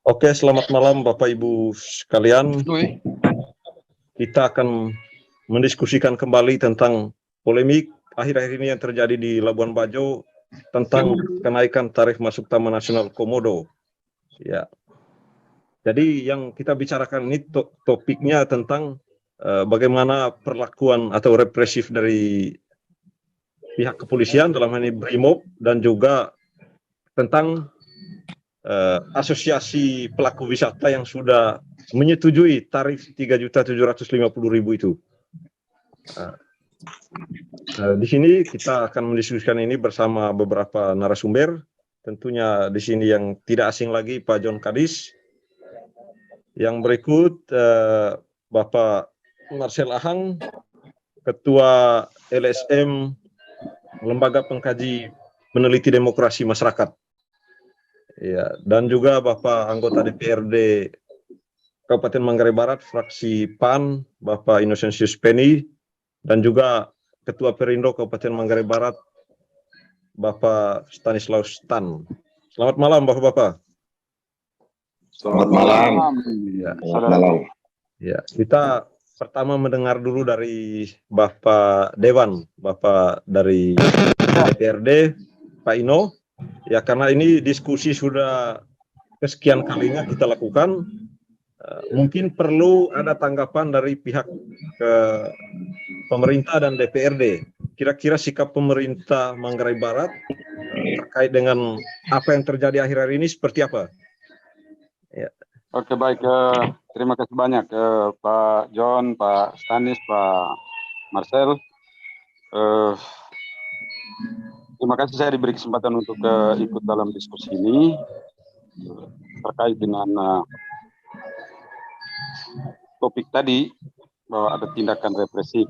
Oke, selamat malam Bapak Ibu sekalian. Kita akan mendiskusikan kembali tentang polemik akhir-akhir ini yang terjadi di Labuan Bajo tentang kenaikan tarif masuk Taman Nasional Komodo. Ya. Jadi yang kita bicarakan ini topiknya tentang bagaimana perlakuan atau represif dari pihak kepolisian dalam hal ini Brimob, dan juga tentang asosiasi pelaku wisata yang sudah menyetujui tarif 3.750.000 itu. Di sini kita akan mendiskusikan ini bersama beberapa narasumber. Tentunya di sini yang tidak asing lagi Pak John Kadis. Yang berikut Bapak Marcel Ahang, Ketua LSM Lembaga Pengkaji Meneliti Demokrasi Masyarakat. Ya, dan juga Bapak anggota DPRD Kabupaten Manggarai Barat, fraksi PAN, Bapak Innocentius Penny, dan juga Ketua Perindo Kabupaten Manggarai Barat, Bapak Stanislaus Tan. Selamat malam, Bapak-Bapak. Selamat malam. Ya, selamat malam. Ya, kita pertama mendengar dulu dari Bapak Dewan, Bapak dari DPRD, Pak Ino. Ya, karena ini diskusi sudah kesekian kalinya kita lakukan, mungkin perlu ada tanggapan dari pihak pemerintah dan DPRD. Kira-kira sikap pemerintah Manggarai Barat terkait dengan apa yang terjadi akhir-akhir ini seperti apa? Ya. Oke, baik. Terima kasih banyak Pak John, Pak Stanis, Pak Marcel. Terima kasih saya diberi kesempatan untuk ikut dalam diskusi ini terkait dengan topik tadi bahwa ada tindakan represif.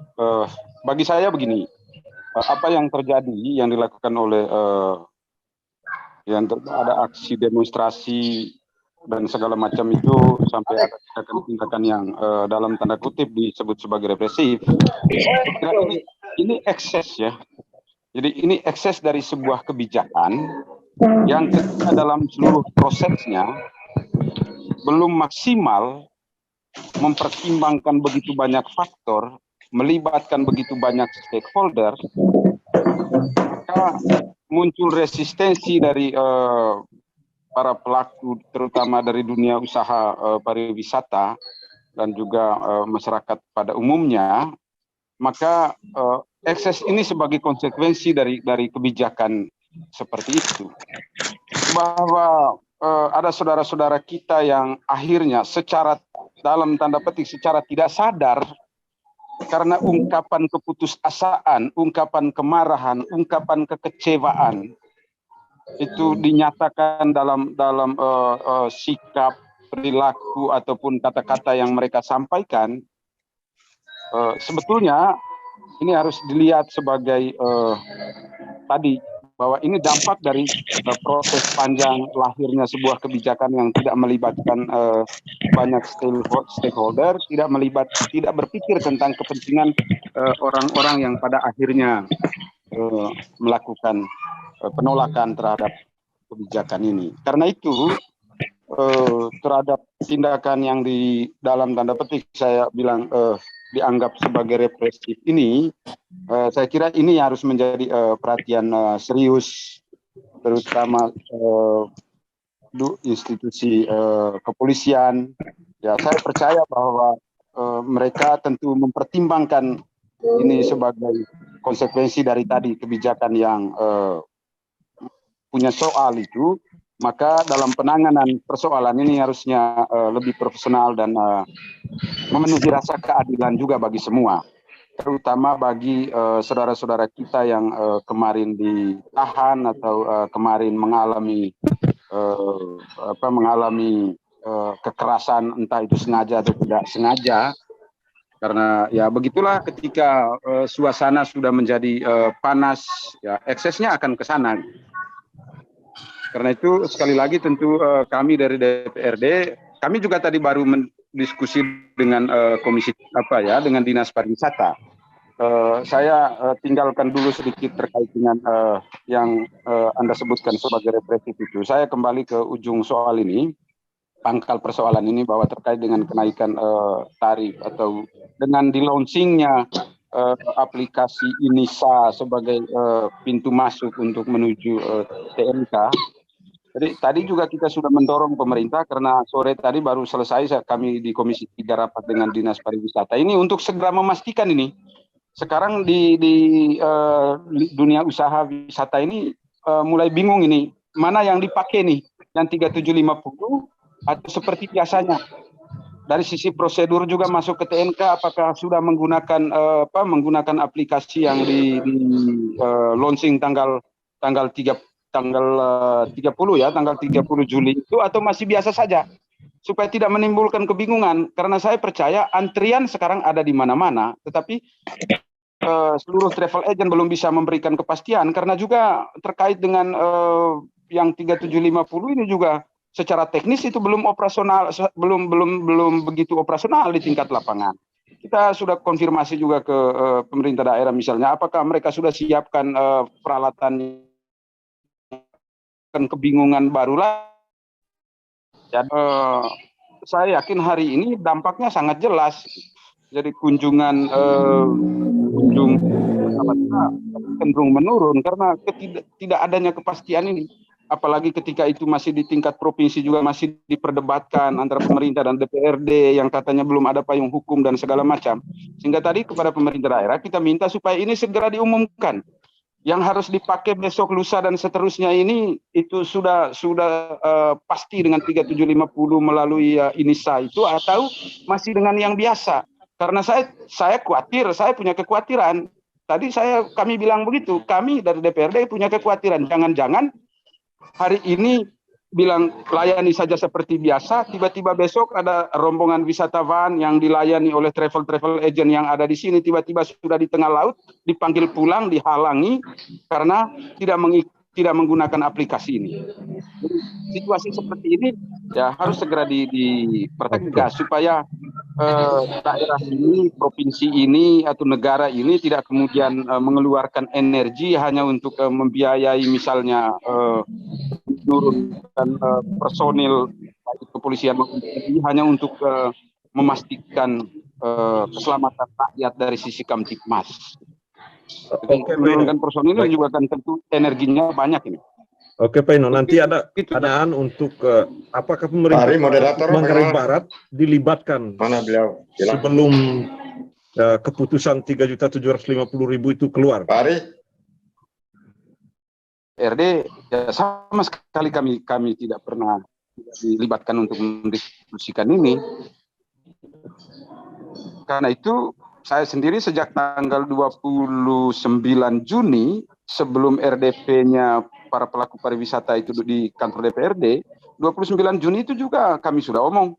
Bagi saya begini, apa yang terjadi, yang dilakukan oleh ada aksi demonstrasi dan segala macam itu sampai ada tindakan yang dalam tanda kutip disebut sebagai represif. Ini ekses ya. Jadi ini ekses dari sebuah kebijakan yang ketika dalam seluruh prosesnya belum maksimal mempertimbangkan begitu banyak faktor, melibatkan begitu banyak stakeholder, maka muncul resistensi dari para pelaku, terutama dari dunia usaha pariwisata dan juga masyarakat pada umumnya. Maka ekses ini sebagai konsekuensi dari kebijakan seperti itu, bahwa ada saudara-saudara kita yang akhirnya secara dalam tanda petik secara tidak sadar, karena ungkapan keputusasaan, ungkapan kemarahan, ungkapan kekecewaan itu dinyatakan dalam sikap, perilaku ataupun kata-kata yang mereka sampaikan. Sebetulnya ini harus dilihat sebagai tadi bahwa ini dampak dari proses panjang lahirnya sebuah kebijakan yang tidak melibatkan banyak stakeholder, tidak berpikir tentang kepentingan orang-orang yang pada akhirnya melakukan penolakan terhadap kebijakan ini. Karena itu terhadap tindakan yang di dalam tanda petik saya bilang dianggap sebagai represif ini, saya kira ini harus menjadi perhatian serius, terutama institusi kepolisian. Ya, saya percaya bahwa mereka tentu mempertimbangkan ini sebagai konsekuensi dari tadi kebijakan yang punya soal itu. Maka dalam penanganan persoalan ini harusnya lebih profesional dan memenuhi rasa keadilan juga bagi semua, terutama bagi saudara-saudara kita yang kemarin ditahan atau kemarin mengalami kekerasan, entah itu sengaja atau tidak sengaja. Karena ya begitulah, ketika suasana sudah menjadi panas, ya eksesnya akan ke sana. Karena itu sekali lagi tentu kami dari DPRD, kami juga tadi baru mendiskusi dengan komisi dengan Dinas Pariwisata. Saya tinggalkan dulu sedikit terkait dengan yang Anda sebutkan sebagai represif itu. Saya kembali ke ujung soal ini. pangkal persoalan ini, bahwa terkait dengan kenaikan tarif atau dengan di launchingnya aplikasi INISA sebagai pintu masuk untuk menuju TNK. Jadi tadi juga kita sudah mendorong pemerintah, karena sore tadi baru selesai kami di Komisi 3 rapat dengan Dinas Pariwisata ini untuk segera memastikan ini. Sekarang di dunia usaha wisata ini mulai bingung ini, mana yang dipakai nih, yang 3750 atau seperti biasanya. Dari sisi prosedur juga masuk ke TNK, apakah sudah menggunakan menggunakan aplikasi yang di launching tanggal 30 ya, tanggal 30 Juli itu, atau masih biasa saja, supaya tidak menimbulkan kebingungan. Karena saya percaya antrian sekarang ada di mana-mana, tetapi seluruh travel agent belum bisa memberikan kepastian, karena juga terkait dengan yang 3750 ini juga secara teknis itu belum operasional, belum begitu operasional di tingkat lapangan. Kita sudah konfirmasi juga ke pemerintah daerah misalnya, apakah mereka sudah siapkan peralatan, kebingungan barulah. Dan saya yakin hari ini dampaknya sangat jelas. Jadi kunjungan cenderung menurun karena tidak adanya kepastian ini. Apalagi ketika itu masih di tingkat provinsi juga masih diperdebatkan antara pemerintah dan DPRD yang katanya belum ada payung hukum dan segala macam. Sehingga tadi kepada pemerintah daerah kita minta supaya ini segera diumumkan. Yang harus dipakai besok, lusa dan seterusnya ini itu sudah pasti dengan 3750 melalui INISA itu, atau masih dengan yang biasa. Karena saya khawatir, saya punya kekhawatiran. Tadi kami bilang begitu, kami dari DPRD punya kekhawatiran, jangan-jangan hari ini bilang layani saja seperti biasa, tiba-tiba besok ada rombongan wisatawan yang dilayani oleh travel agent yang ada di sini, tiba-tiba sudah di tengah laut, dipanggil pulang, dihalangi karena tidak menggunakan aplikasi ini. Jadi, situasi seperti ini ya harus segera dipertegas supaya daerah ini, provinsi ini atau negara ini tidak kemudian mengeluarkan energi hanya untuk membiayai misalnya menurunkan personil kepolisian hanya untuk memastikan keselamatan rakyat dari sisi Kamtipmas. Menurunkan personil juga kan tentu energinya banyak ini. Oke Pak Ino, nanti ada pertanyaan untuk apakah pemerintah Manggarai Barat dilibatkan sebelum keputusan 3.750.000 itu keluar? Pak Ari? RD ya sama sekali kami tidak pernah dilibatkan untuk mendiskusikan ini. Karena itu saya sendiri sejak tanggal 29 Juni sebelum RDP-nya para pelaku pariwisata itu di kantor DPRD, 29 Juni itu juga kami sudah omong.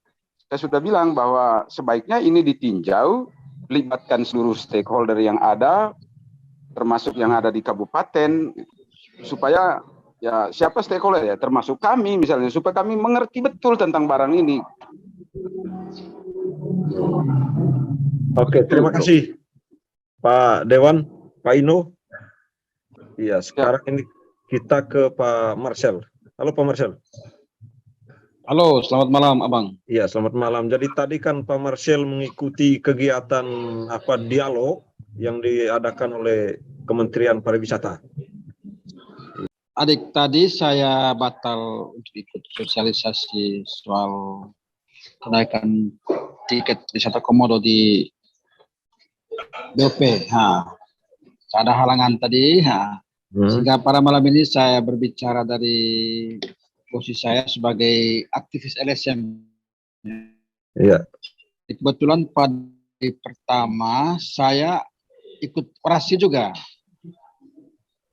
Saya sudah bilang bahwa sebaiknya ini ditinjau, libatkan seluruh stakeholder yang ada, termasuk yang ada di kabupaten, supaya ya siapa stakeholder ya, termasuk kami misalnya, supaya kami mengerti betul tentang barang ini. Oke, terima kasih Pak Dewan, Pak Ino. Iya, sekarang ini kita ke Pak Marcel. Halo Pak Marcel. Halo, selamat malam Abang. Iya, selamat malam. Jadi tadi kan Pak Marcel mengikuti kegiatan dialog yang diadakan oleh Kementerian Pariwisata. Adik, tadi saya batal untuk ikut sosialisasi soal kenaikan tiket wisata komodo di BOP. Ada halangan tadi, sehingga pada malam ini saya berbicara dari posisi saya sebagai aktivis LSM. Iya. Kebetulan pada hari pertama saya ikut orasi juga.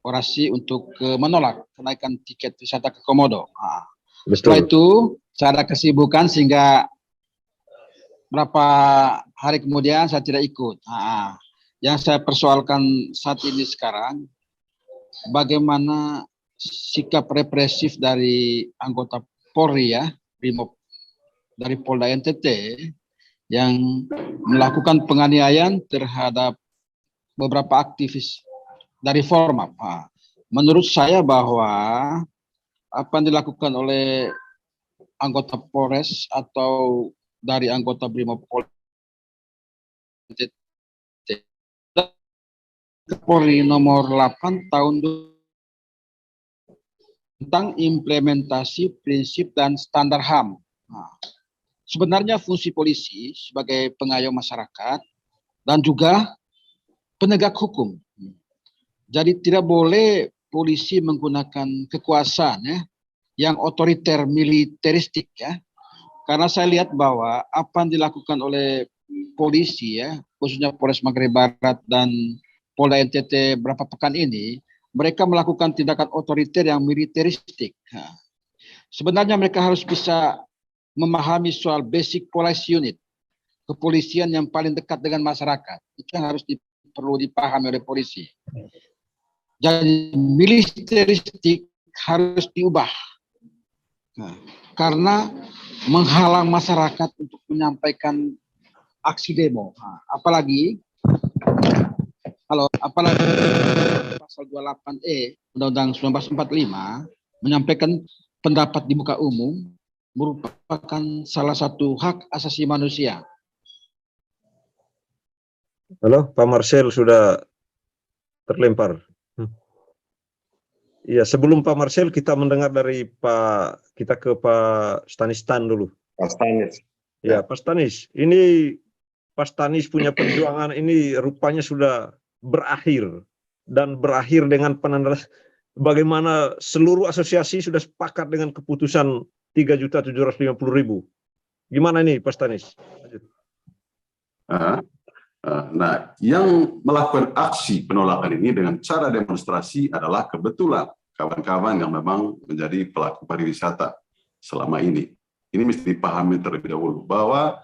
Orasi untuk menolak kenaikan tiket wisata ke Komodo. Setelah itu saya ada kesibukan sehingga berapa hari kemudian saya tidak ikut. Yang saya persoalkan saat ini sekarang, bagaimana sikap represif dari anggota Polri ya, dari Polda NTT yang melakukan penganiayaan terhadap beberapa aktivis dari Formapi. Menurut saya bahwa apa yang dilakukan oleh anggota Polres atau dari anggota Brimopolri Polri nomor 8 tahun tentang implementasi prinsip dan standar HAM. Nah, sebenarnya fungsi polisi sebagai pengayom masyarakat dan juga penegak hukum. Jadi tidak boleh polisi menggunakan kekuasaan ya, yang otoriter militeristik ya. Karena saya lihat bahwa apa yang dilakukan oleh polisi ya, khususnya Polres Maghreb Barat dan Polda NTT beberapa pekan ini, mereka melakukan tindakan otoriter yang militeristik. Nah, sebenarnya mereka harus bisa memahami soal basic police unit, kepolisian yang paling dekat dengan masyarakat. Itu yang harus perlu dipahami oleh polisi. Jadi militeristik harus diubah. Nah, karena menghalang masyarakat untuk menyampaikan aksi demo. Nah, apalagi pasal 28E Undang-Undang 1945 menyampaikan pendapat di muka umum merupakan salah satu hak asasi manusia. Halo, Pak Marcel sudah terlempar. Iya, sebelum Pak Marcel kita mendengar dari kita ke Pak Stanistan dulu. Pak Stanis. Ya, Pak Stanis. Ini Pak Stanis punya perjuangan ini rupanya sudah berakhir dan berakhir dengan bagaimana seluruh asosiasi sudah sepakat dengan keputusan 3.750.000. Gimana ini Pak Stanis? Nah, yang melakukan aksi penolakan ini dengan cara demonstrasi adalah kebetulan kawan-kawan yang memang menjadi pelaku pariwisata selama ini. Ini mesti dipahami terlebih dahulu bahwa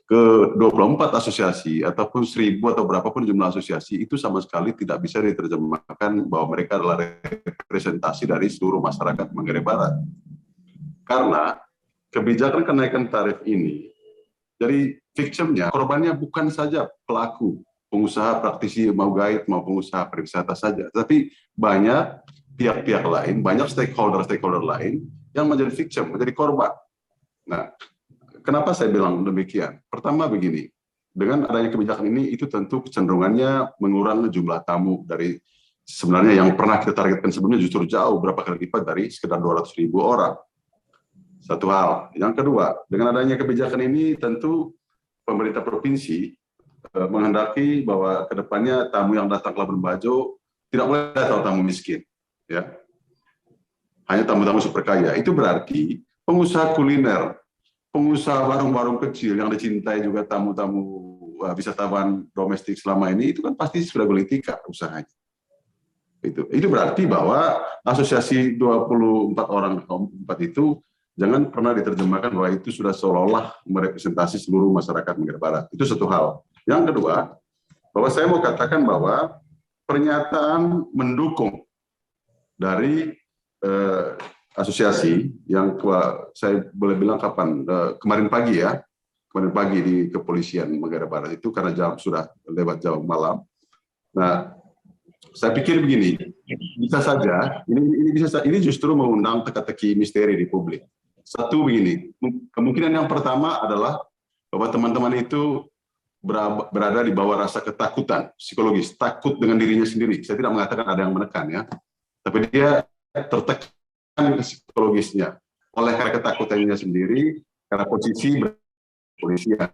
ke 24 asosiasi ataupun 1.000 atau berapapun jumlah asosiasi itu sama sekali tidak bisa diterjemahkan bahwa mereka adalah representasi dari seluruh masyarakat Manggarai Barat. Karena kebijakan kenaikan tarif ini, jadi victimnya, korbannya bukan saja pelaku, pengusaha praktisi mau guide, mau pengusaha pariwisata saja, tapi banyak pihak-pihak lain, banyak stakeholder lain yang menjadi victim, menjadi korban. Nah, kenapa saya bilang demikian? Pertama begini, dengan adanya kebijakan ini, itu tentu kecenderungannya mengurangi jumlah tamu dari sebenarnya yang pernah kita targetkan sebelumnya justru jauh berapa kali lipat dari sekitar 200.000 orang. Satu hal. Yang kedua, dengan adanya kebijakan ini tentu pemerintah provinsi menghendaki bahwa kedepannya tamu yang datang ke Labuan Bajo tidak boleh datang tamu miskin, ya, hanya tamu-tamu super kaya. Itu berarti pengusaha kuliner, pengusaha warung-warung kecil yang dicintai juga tamu-tamu wisatawan domestik selama ini itu kan pasti sudah gulung tikar usahanya. Itu berarti bahwa asosiasi 24 orang itu jangan pernah diterjemahkan bahwa itu sudah seolah-olah merepresentasi seluruh masyarakat Manggarai Barat. Itu satu hal. Yang kedua, bahwa saya mau katakan bahwa pernyataan mendukung dari asosiasi yang saya boleh bilang kemarin pagi di kepolisian Manggarai Barat itu karena jam sudah lewat jam malam. Nah, saya pikir begini, bisa saja ini justru mengundang teka-teki misteri di publik. Satu begini, kemungkinan yang pertama adalah bahwa teman-teman itu berada di bawah rasa ketakutan psikologis, takut dengan dirinya sendiri. Saya tidak mengatakan ada yang menekan ya, tapi dia tertekan psikologisnya oleh karena ketakutannya sendiri, karena posisi kepolisian.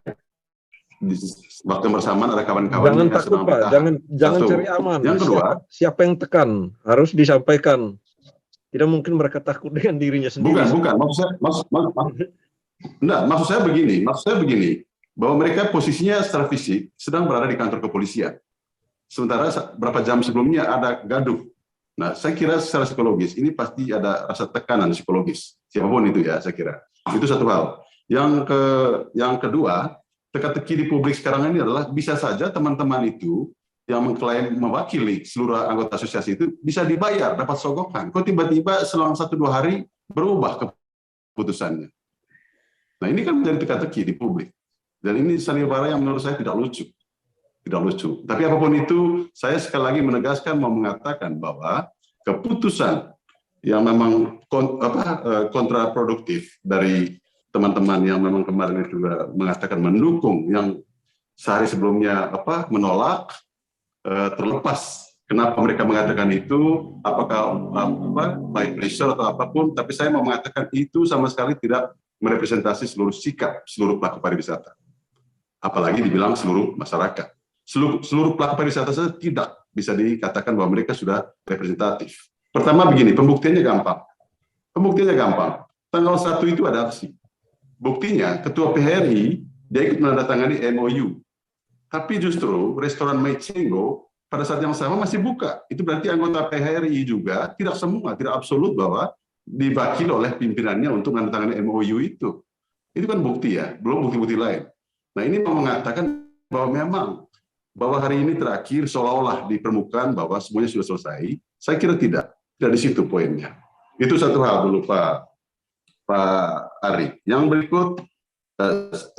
Di waktu yang bersamaan ada kawan-kawan jangan takut Pak, jangan cari aman. Yang kedua, siapa yang tekan harus disampaikan. Tidak mungkin mereka takut dengan dirinya sendiri. Bukan. Maksud saya begini, bahwa mereka posisinya secara fisik sedang berada di kantor kepolisian. Sementara berapa jam sebelumnya ada gaduh. Nah, saya kira secara psikologis ini pasti ada rasa tekanan psikologis. Siapapun itu ya, saya kira. Itu satu hal. Yang kedua, teka-teki di publik sekarang ini adalah bisa saja teman-teman itu yang mengklaim mewakili seluruh anggota asosiasi itu bisa dibayar, dapat sogokan. Kok tiba-tiba selang 1-2 hari berubah keputusannya. Nah, ini kan menjadi teka-teki di publik. Dan ini sandiwara yang menurut saya tidak lucu. Tapi apapun itu, saya sekali lagi menegaskan mau mengatakan bahwa keputusan yang memang kontraproduktif dari teman-teman yang memang kemarin juga mengatakan mendukung, yang sehari sebelumnya menolak, terlepas kenapa mereka mengatakan itu, apakah by pressure atau apapun, tapi saya mau mengatakan itu sama sekali tidak merepresentasi seluruh sikap seluruh pelaku pariwisata, apalagi dibilang seluruh masyarakat. Seluruh pelaku pariwisata saja tidak bisa dikatakan bahwa mereka sudah representatif. Pertama begini, pembuktiannya gampang. Tanggal 1 itu ada aksi. Buktinya, Ketua PHRI, dia ikut menandatangani MOU. Tapi justru restoran Maichengo pada saat yang sama masih buka. Itu berarti anggota PHRI juga, tidak semua, tidak absolut bahwa diwakili oleh pimpinannya untuk menandatangani MOU itu. Itu kan bukti ya, belum bukti-bukti lain. Nah ini mau mengatakan bahwa memang bahwa hari ini terakhir seolah-olah di permukaan bahwa semuanya sudah selesai. Saya kira tidak di situ poinnya. Itu satu hal dulu Pak Ari. Yang berikut,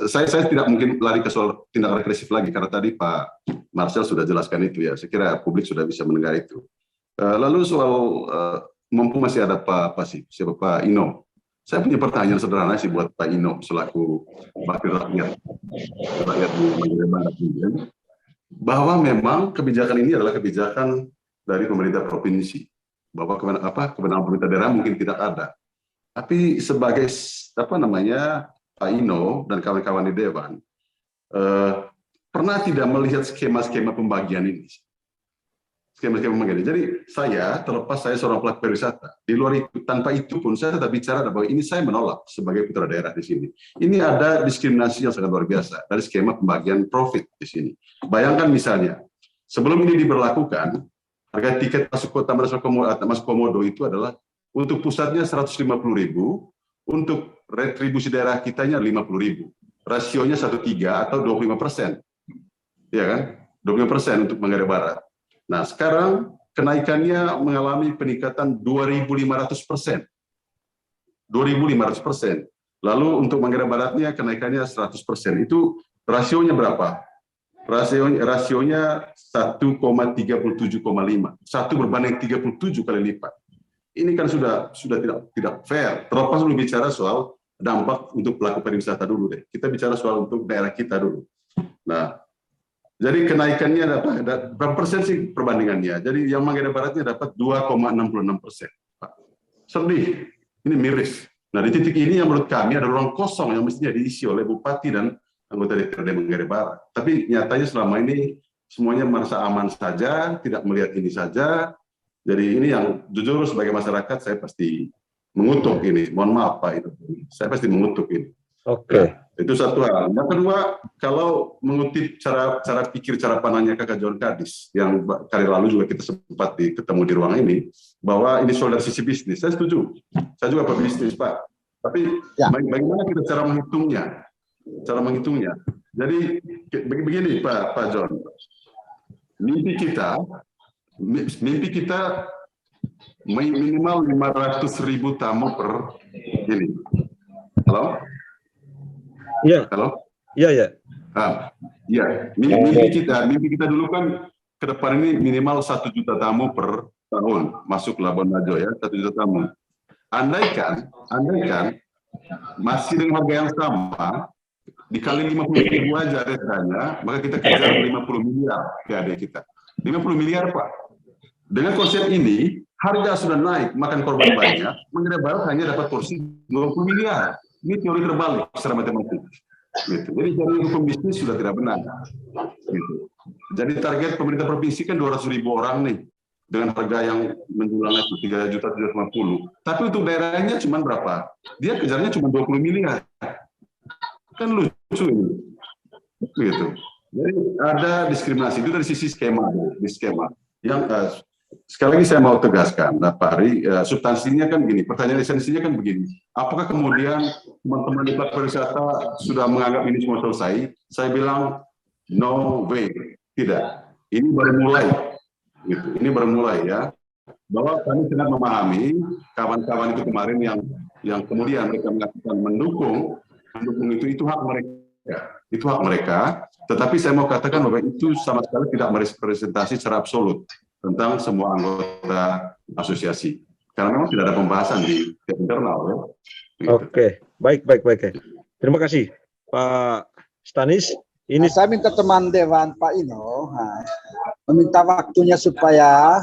saya tidak mungkin lari ke soal tindak represif lagi karena tadi Pak Marcel sudah jelaskan itu ya. Saya kira publik sudah bisa mendengar itu. Lalu soal mumpung masih ada Pak Ino. Saya punya pertanyaan sederhana sih buat Pak Ino selaku wakil rakyat di Madura Barat, bahwa memang kebijakan ini adalah kebijakan dari pemerintah provinsi, bahwa kewenangan pemerintah daerah mungkin tidak ada. Tapi sebagai Pak Ino dan kawan-kawan di Dewan, pernah tidak melihat skema-skema pembagian ini? Skema-skema pembagian ini. Jadi saya, terlepas saya seorang pelaku pariwisata, di luar itu, tanpa itu pun saya tetap bicara bahwa ini saya menolak sebagai putra daerah di sini. Ini ada diskriminasi yang sangat luar biasa dari skema pembagian profit di sini. Bayangkan misalnya, sebelum ini diberlakukan, harga tiket masuk kota masuk Komodo itu adalah untuk pusatnya 150.000, untuk retribusi daerah kitanya 50.000. Rasionya 1:3 atau 25%. Ya kan? 25% untuk Manggarai Barat. Nah, sekarang kenaikannya mengalami peningkatan 2.500%. 2.500%. Lalu untuk Manggarai Baratnya kenaikannya 100%. Itu rasionya berapa? Rasionya 1,37,5. 1 berbanding 37 kali lipat. Ini kan sudah tidak fair. Terlepas dulu bicara soal dampak untuk pelaku pariwisata dulu deh. Kita bicara soal untuk daerah kita dulu. Nah, jadi kenaikannya berapa persen sih perbandingannya? Jadi yang Manggarai Baratnya dapat 2,66%. Sedih, ini miris. Nah di titik ini yang menurut kami ada ruang kosong yang mestinya diisi oleh Bupati dan anggota DPRD Manggarai Barat. Tapi nyatanya selama ini semuanya merasa aman saja, tidak melihat ini saja. Jadi ini yang jujur sebagai masyarakat saya pasti mengutuk ini. Mohon maaf Pak itu. Saya pasti mengutuk ini. Oke. Itu satu hal. Yang kedua, kalau mengutip cara pikir, cara pandangnya Kakak John Kadis, yang kali lalu juga kita sempat ketemu di ruang ini, bahwa ini soal dari sisi bisnis. Saya setuju. Saya juga pebisnis Pak. Tapi bagaimana kita cara menghitungnya? Jadi begini Pak John. Mimpi kita minimal 500.000 tamu per ini. Halo? Iya. Halo? Iya. Iya. Mimpi kita dulu kan ke depan ini minimal 1 juta tamu per tahun masuk Labuan Bajo ya, 1 juta tamu. Andaikan masih dengan harga yang sama, dikali 50.000 aja harganya, maka kita kejar 50 miliar PAD kita. 50 miliar Pak. Dengan konsep ini, harga sudah naik, makan korban banyak, Manggarai Barat hanya dapat porsi 20 miliar. Ini teori terbalik secara matematik. Gitu. Jadi hukum bisnis sudah tidak benar. Gitu. Jadi target pemerintah provinsi kan 200.000 orang nih, dengan harga yang menjual itu 3.750.000. Tapi untuk daerahnya cuma berapa? Dia kejarnya cuma 20 miliar. Kan lucu ini. Gitu. Jadi ada diskriminasi itu dari sisi skema. Yang sekali lagi saya mau tegaskan, Pak Ari, substansinya kan begini, pertanyaan esensinya kan begini. Apakah kemudian teman-teman di pelaku pariwisata sudah menganggap ini semua selesai? Saya bilang no way, tidak. Ini baru mulai, gitu. Ini baru mulai ya. Bahwa kami sangat memahami kawan-kawan itu kemarin yang kemudian mereka mengatakan mendukung itu hak mereka. Tetapi saya mau katakan bahwa itu sama sekali tidak merepresentasi secara absolut tentang semua anggota asosiasi. Karena memang tidak ada pembahasan di internal. Ya. Oke, baik. Terima kasih, Pak Stanis. Ini saya minta teman Dewan Pak Ino meminta waktunya supaya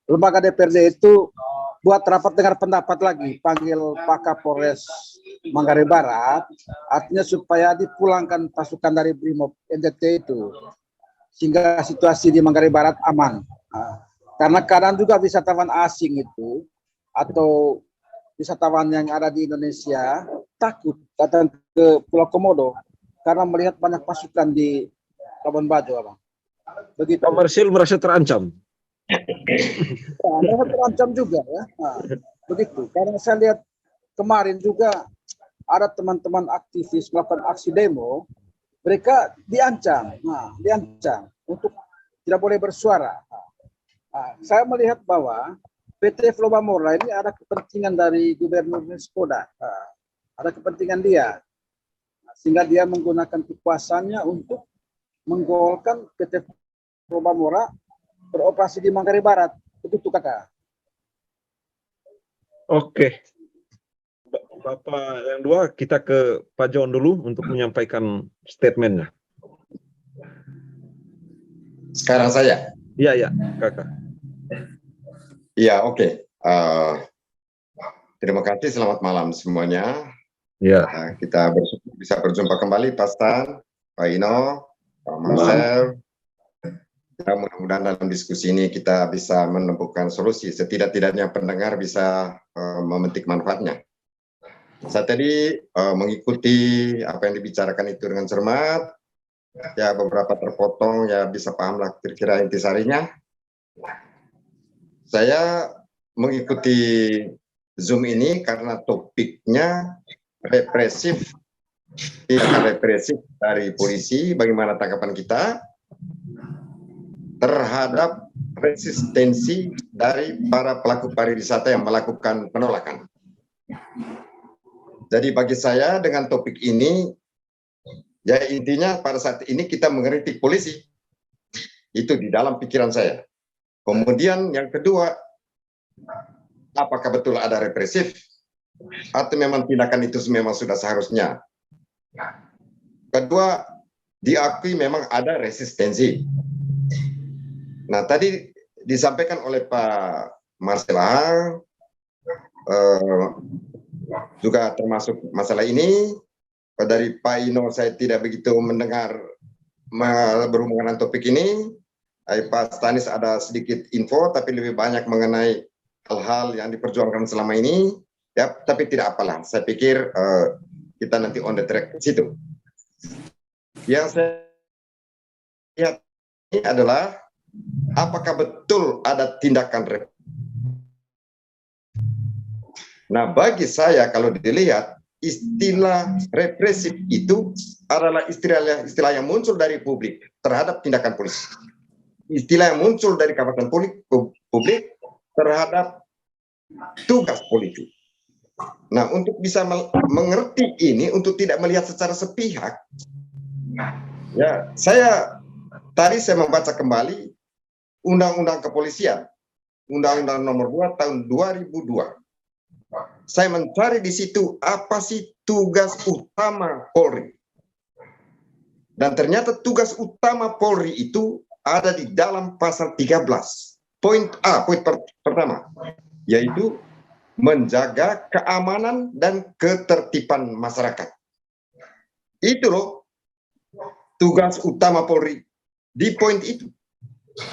lembaga DPRD itu buat rapat dengar pendapat lagi, panggil Pak Kapolres Manggarai Barat, artinya supaya dipulangkan pasukan dari Brimob NTT itu, sehingga situasi di Manggarai Barat aman. Karena kadang juga wisatawan asing itu atau wisatawan yang ada di Indonesia takut datang ke Pulau Komodo karena melihat banyak pasukan di Labuan Bajo, Abang. Begitu. komersil merasa terancam. Mereka terancam juga ya. Begitu. Karena saya lihat kemarin juga ada teman-teman aktivis melakukan aksi demo, mereka diancam, diancam untuk tidak boleh bersuara. Saya melihat bahwa PT Flow Bamorla ini ada kepentingan dari Gubernur Skoda, ada kepentingan dia, sehingga dia menggunakan kekuasaannya untuk menggolkan PT Flow Bamorla beroperasi di Manggarai Barat. Begitu, Kakak. Oke. Bapak yang dua, kita ke Pak John dulu untuk menyampaikan statementnya. Sekarang saya? Iya, Kakak. Iya, oke. Terima kasih, selamat malam semuanya. Ya. Kita bisa berjumpa kembali, Pak Stan, Pak Ino, Pak Marcel. Ya, mudah-mudahan dalam diskusi ini kita bisa menemukan solusi. Setidak-tidaknya pendengar bisa memetik manfaatnya. Saya tadi mengikuti apa yang dibicarakan itu dengan cermat. Ya, beberapa terpotong, ya bisa pahamlah kira-kira intisarinya. Saya mengikuti Zoom ini karena topiknya represif, tindakan represif dari polisi, bagaimana tanggapan kita terhadap resistensi dari para pelaku pariwisata yang melakukan penolakan. Jadi bagi saya dengan topik ini, ya intinya pada saat ini kita mengkritik polisi. Itu di dalam pikiran saya. Kemudian yang kedua, apakah betul ada represif atau memang tindakan itu memang sudah seharusnya? Kedua, diakui memang ada resistensi. Nah, tadi disampaikan oleh Pak Marcela juga termasuk masalah ini. Dari Pak Ino saya tidak begitu mendengar berhubungan dengan topik ini. Pak Stanis ada sedikit info, tapi lebih banyak mengenai hal-hal yang diperjuangkan selama ini. Ya, tapi tidak apalah. Saya pikir kita nanti on the track ke situ. Yang saya lihat ini adalah apakah betul ada tindakan represif. Nah, bagi saya kalau dilihat istilah represif itu adalah istilah yang muncul dari publik terhadap tindakan polisi. Istilah yang muncul dari kawasan publik terhadap tugas polisi. Nah, untuk bisa mengerti ini, untuk tidak melihat secara sepihak, ya tadi saya membaca kembali Undang-Undang Kepolisian, Undang-Undang Nomor 2 Tahun 2002. Saya mencari di situ apa sih tugas utama Polri. Dan ternyata tugas utama Polri itu ada di dalam pasal 13. Poin pertama, yaitu menjaga keamanan dan ketertiban masyarakat. Itu loh tugas utama Polri di poin itu.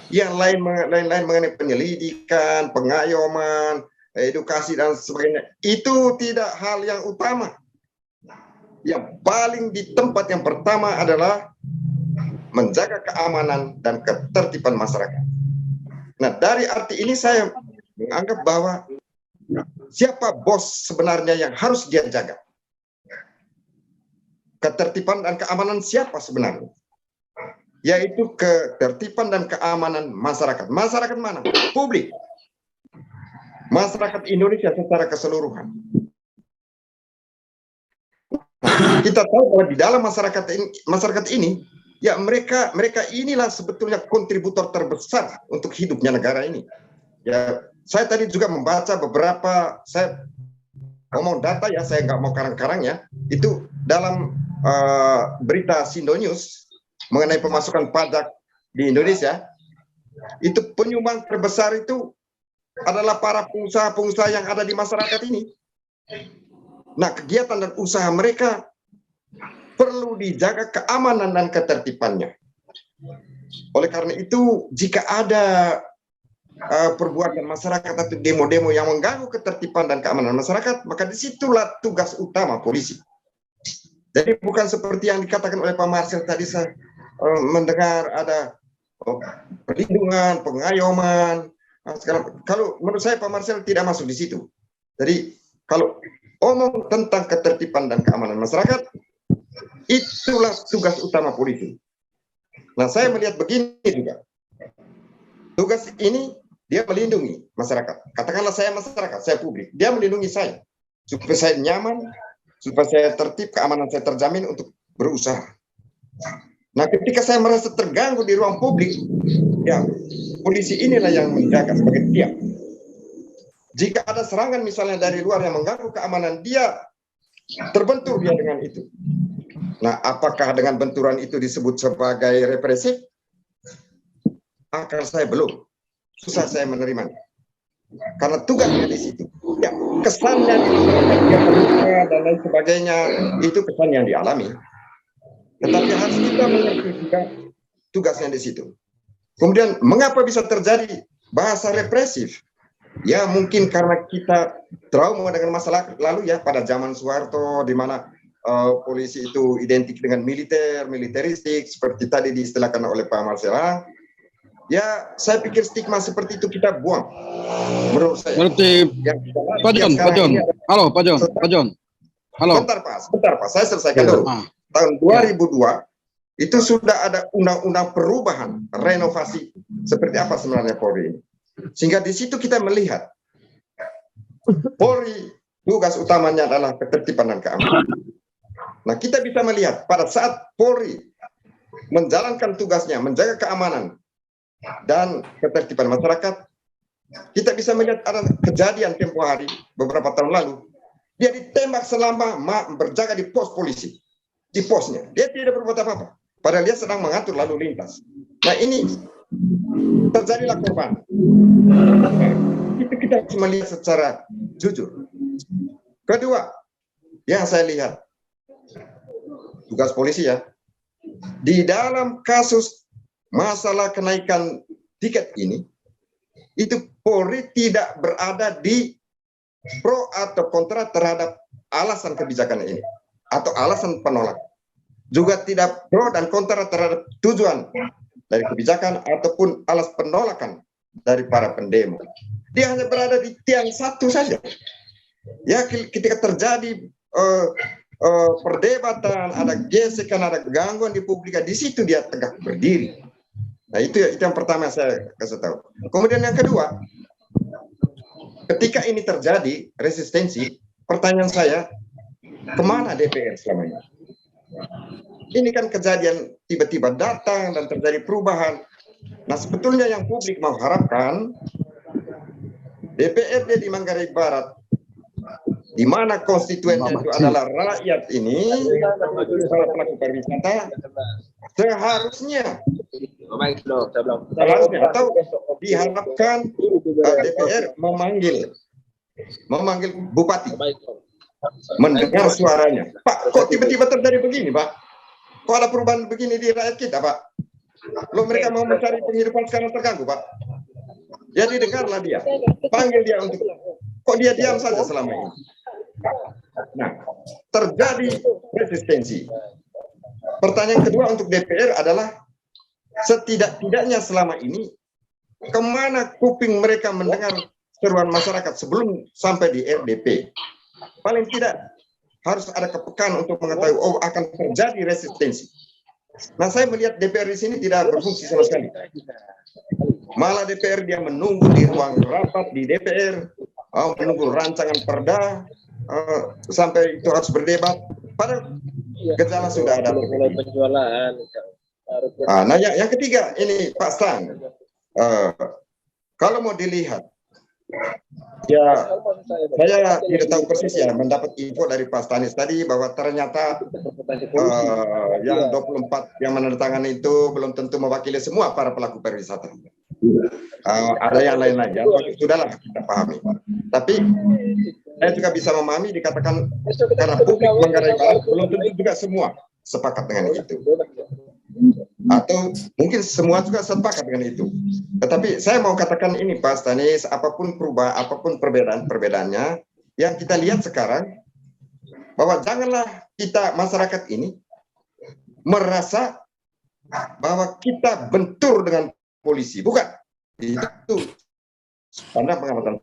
Yang lain mengenai penyelidikan, pengayoman, edukasi dan sebagainya, itu tidak hal yang utama. Yang paling di tempat yang pertama adalah menjaga keamanan dan ketertiban masyarakat. Nah, dari arti ini saya menganggap bahwa siapa bos sebenarnya yang harus dia jaga? Ketertiban dan keamanan siapa sebenarnya? Yaitu ketertiban dan keamanan masyarakat. Masyarakat mana? Publik. Masyarakat Indonesia secara keseluruhan. Kita tahu bahwa di dalam masyarakat ini, ya mereka inilah sebetulnya kontributor terbesar untuk hidupnya negara ini. Ya, saya tadi juga membaca beberapa, saya ngomong data ya, saya nggak mau karang-karang ya, itu dalam berita Sindo News mengenai pemasukan pajak di Indonesia, itu penyumbang terbesar itu adalah para pengusaha-pengusaha yang ada di masyarakat ini. Nah, kegiatan dan usaha mereka perlu dijaga keamanan dan ketertibannya. Oleh karena itu, jika ada perbuatan masyarakat atau demo-demo yang mengganggu ketertiban dan keamanan masyarakat, maka disitulah tugas utama polisi. Jadi bukan seperti yang dikatakan oleh Pak Marcel tadi, saya mendengar ada perlindungan, pengayoman. Kalau menurut saya Pak Marcel tidak masuk di situ. Jadi kalau omong tentang ketertiban dan keamanan masyarakat, itulah tugas utama polisi. Nah, saya melihat begini juga. Tugas ini dia melindungi masyarakat. Katakanlah saya masyarakat, saya publik. Dia melindungi saya supaya saya nyaman, supaya saya tertib, keamanan saya terjamin untuk berusaha. Nah, ketika saya merasa terganggu di ruang publik, ya polisi inilah yang menjaga sebagai tiang. Jika ada serangan misalnya dari luar yang mengganggu keamanan, dia terbentur dia dengan itu. Nah, apakah dengan benturan itu disebut sebagai represif? Akal saya belum. Susah saya menerimanya. Karena tugasnya di situ. Ya, kesannya di masyarakat dan lain sebagainya, itu kesan yang dialami. Tetapi harus kita mengerti juga tugasnya di situ. Kemudian, mengapa bisa terjadi bahasa represif? Ya, mungkin karena kita trauma dengan masalah lalu ya, pada zaman Soeharto, di mana polisi itu identik dengan militer, militeristik, seperti tadi diistilahkan oleh Pak Marcela. Ya, saya pikir stigma seperti itu kita buang. Menurut saya. Berarti Pak John. Halo, Pak John. Halo. Bentar Pak, saya selesaikan dulu. Tahun 2002 itu sudah ada undang-undang perubahan, renovasi seperti apa sebenarnya Polri ini. Sehingga di situ kita melihat Polri tugas utamanya adalah ketertiban dan keamanan. Nah, kita bisa melihat pada saat Polri menjalankan tugasnya, menjaga keamanan dan ketertiban masyarakat, kita bisa melihat ada kejadian tempo hari beberapa tahun lalu, dia ditembak selama berjaga di pos polisi, di posnya, dia tidak berbuat apa-apa, padahal dia sedang mengatur lalu lintas. Nah, ini terjadilah korban. Itu kita harus melihat secara jujur. Kedua, yang saya lihat tugas polisi ya, di dalam kasus masalah kenaikan tiket ini, itu Polri tidak berada di pro atau kontra terhadap alasan kebijakan ini atau alasan penolak, juga tidak pro dan kontra terhadap tujuan dari kebijakan ataupun alas penolakan dari para pendemo. Dia hanya berada di tiang satu saja. Ya, ketika terjadi perdebatan, ada gesekan, ada gangguan di publik, di situ dia tegak berdiri. Nah, itu yang pertama saya kasih tahu. Kemudian yang kedua, ketika ini terjadi resistensi, pertanyaan saya, kemana DPR selama ini? Ini kan kejadian tiba-tiba datang dan terjadi perubahan. Nah, sebetulnya yang publik mau harapkan, DPRD di Manggarai Barat, di mana konstituennya itu adalah rakyat ini, para pelaku pariwisata, seharusnya atau diharapkan DPR memanggil bupati, mendengar suaranya. Pak, kok tiba-tiba terjadi begini, Pak? Kok ada perubahan begini di rakyat kita, Pak? Lo mereka mau mencari penghidupan sekarang terganggu, Pak. Jadi dengarlah dia, panggil dia untuk, kok dia diam saja selama ini? Nah, terjadi resistensi. Pertanyaan kedua untuk DPR adalah, setidak-tidaknya selama ini, kemana kuping mereka mendengar seruan masyarakat sebelum sampai di RDP? Paling tidak harus ada kepekaan untuk mengetahui, oh akan terjadi resistensi. Nah, saya melihat DPR di sini tidak berfungsi sama sekali. Malah DPR dia menunggu di ruang rapat di DPR, menunggu rancangan perda, sampai itu harus berdebat. Padahal gejala sudah ada. Nah, yang ketiga ini Pak Stan, kalau mau dilihat Ya, saya tidak tahu persis ya, mendapat info dari Pak Stanis tadi bahwa ternyata yang 24 yang menandatangani itu belum tentu mewakili semua para pelaku pariwisata. Ada yang lain lagi, sudahlah kita pahami. Tapi saya juga bisa memahami dikatakan karena publik Manggarai Barat belum tentu juga semua sepakat dengan itu. Atau mungkin semua juga sepakat dengan itu. Tetapi saya mau katakan ini Pak Stanis, apapun perbedaan-perbedaannya, yang kita lihat sekarang bahwa janganlah kita masyarakat ini merasa bahwa kita bentur dengan polisi, bukan. Itu pandang pengamatan.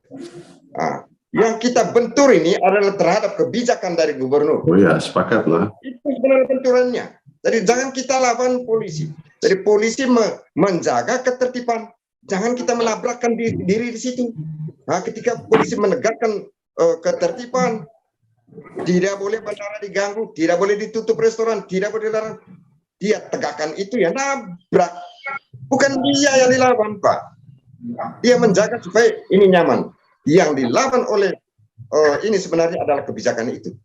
Yang kita bentur ini adalah terhadap kebijakan dari gubernur. Oh ya, sepakat lah. Itu sebenarnya benturannya. Jadi jangan kita lawan polisi. Jadi polisi menjaga ketertiban. Jangan kita melabrakkan diri di situ. Nah, ketika polisi menegakkan ketertiban, tidak boleh bandara diganggu, tidak boleh ditutup restoran, tidak boleh dilarang. Dia tegakkan itu ya nabrak. Bukan dia yang dilawan, Pak. Dia menjaga supaya ini nyaman. Yang dilawan oleh ini sebenarnya adalah kebijakan itu.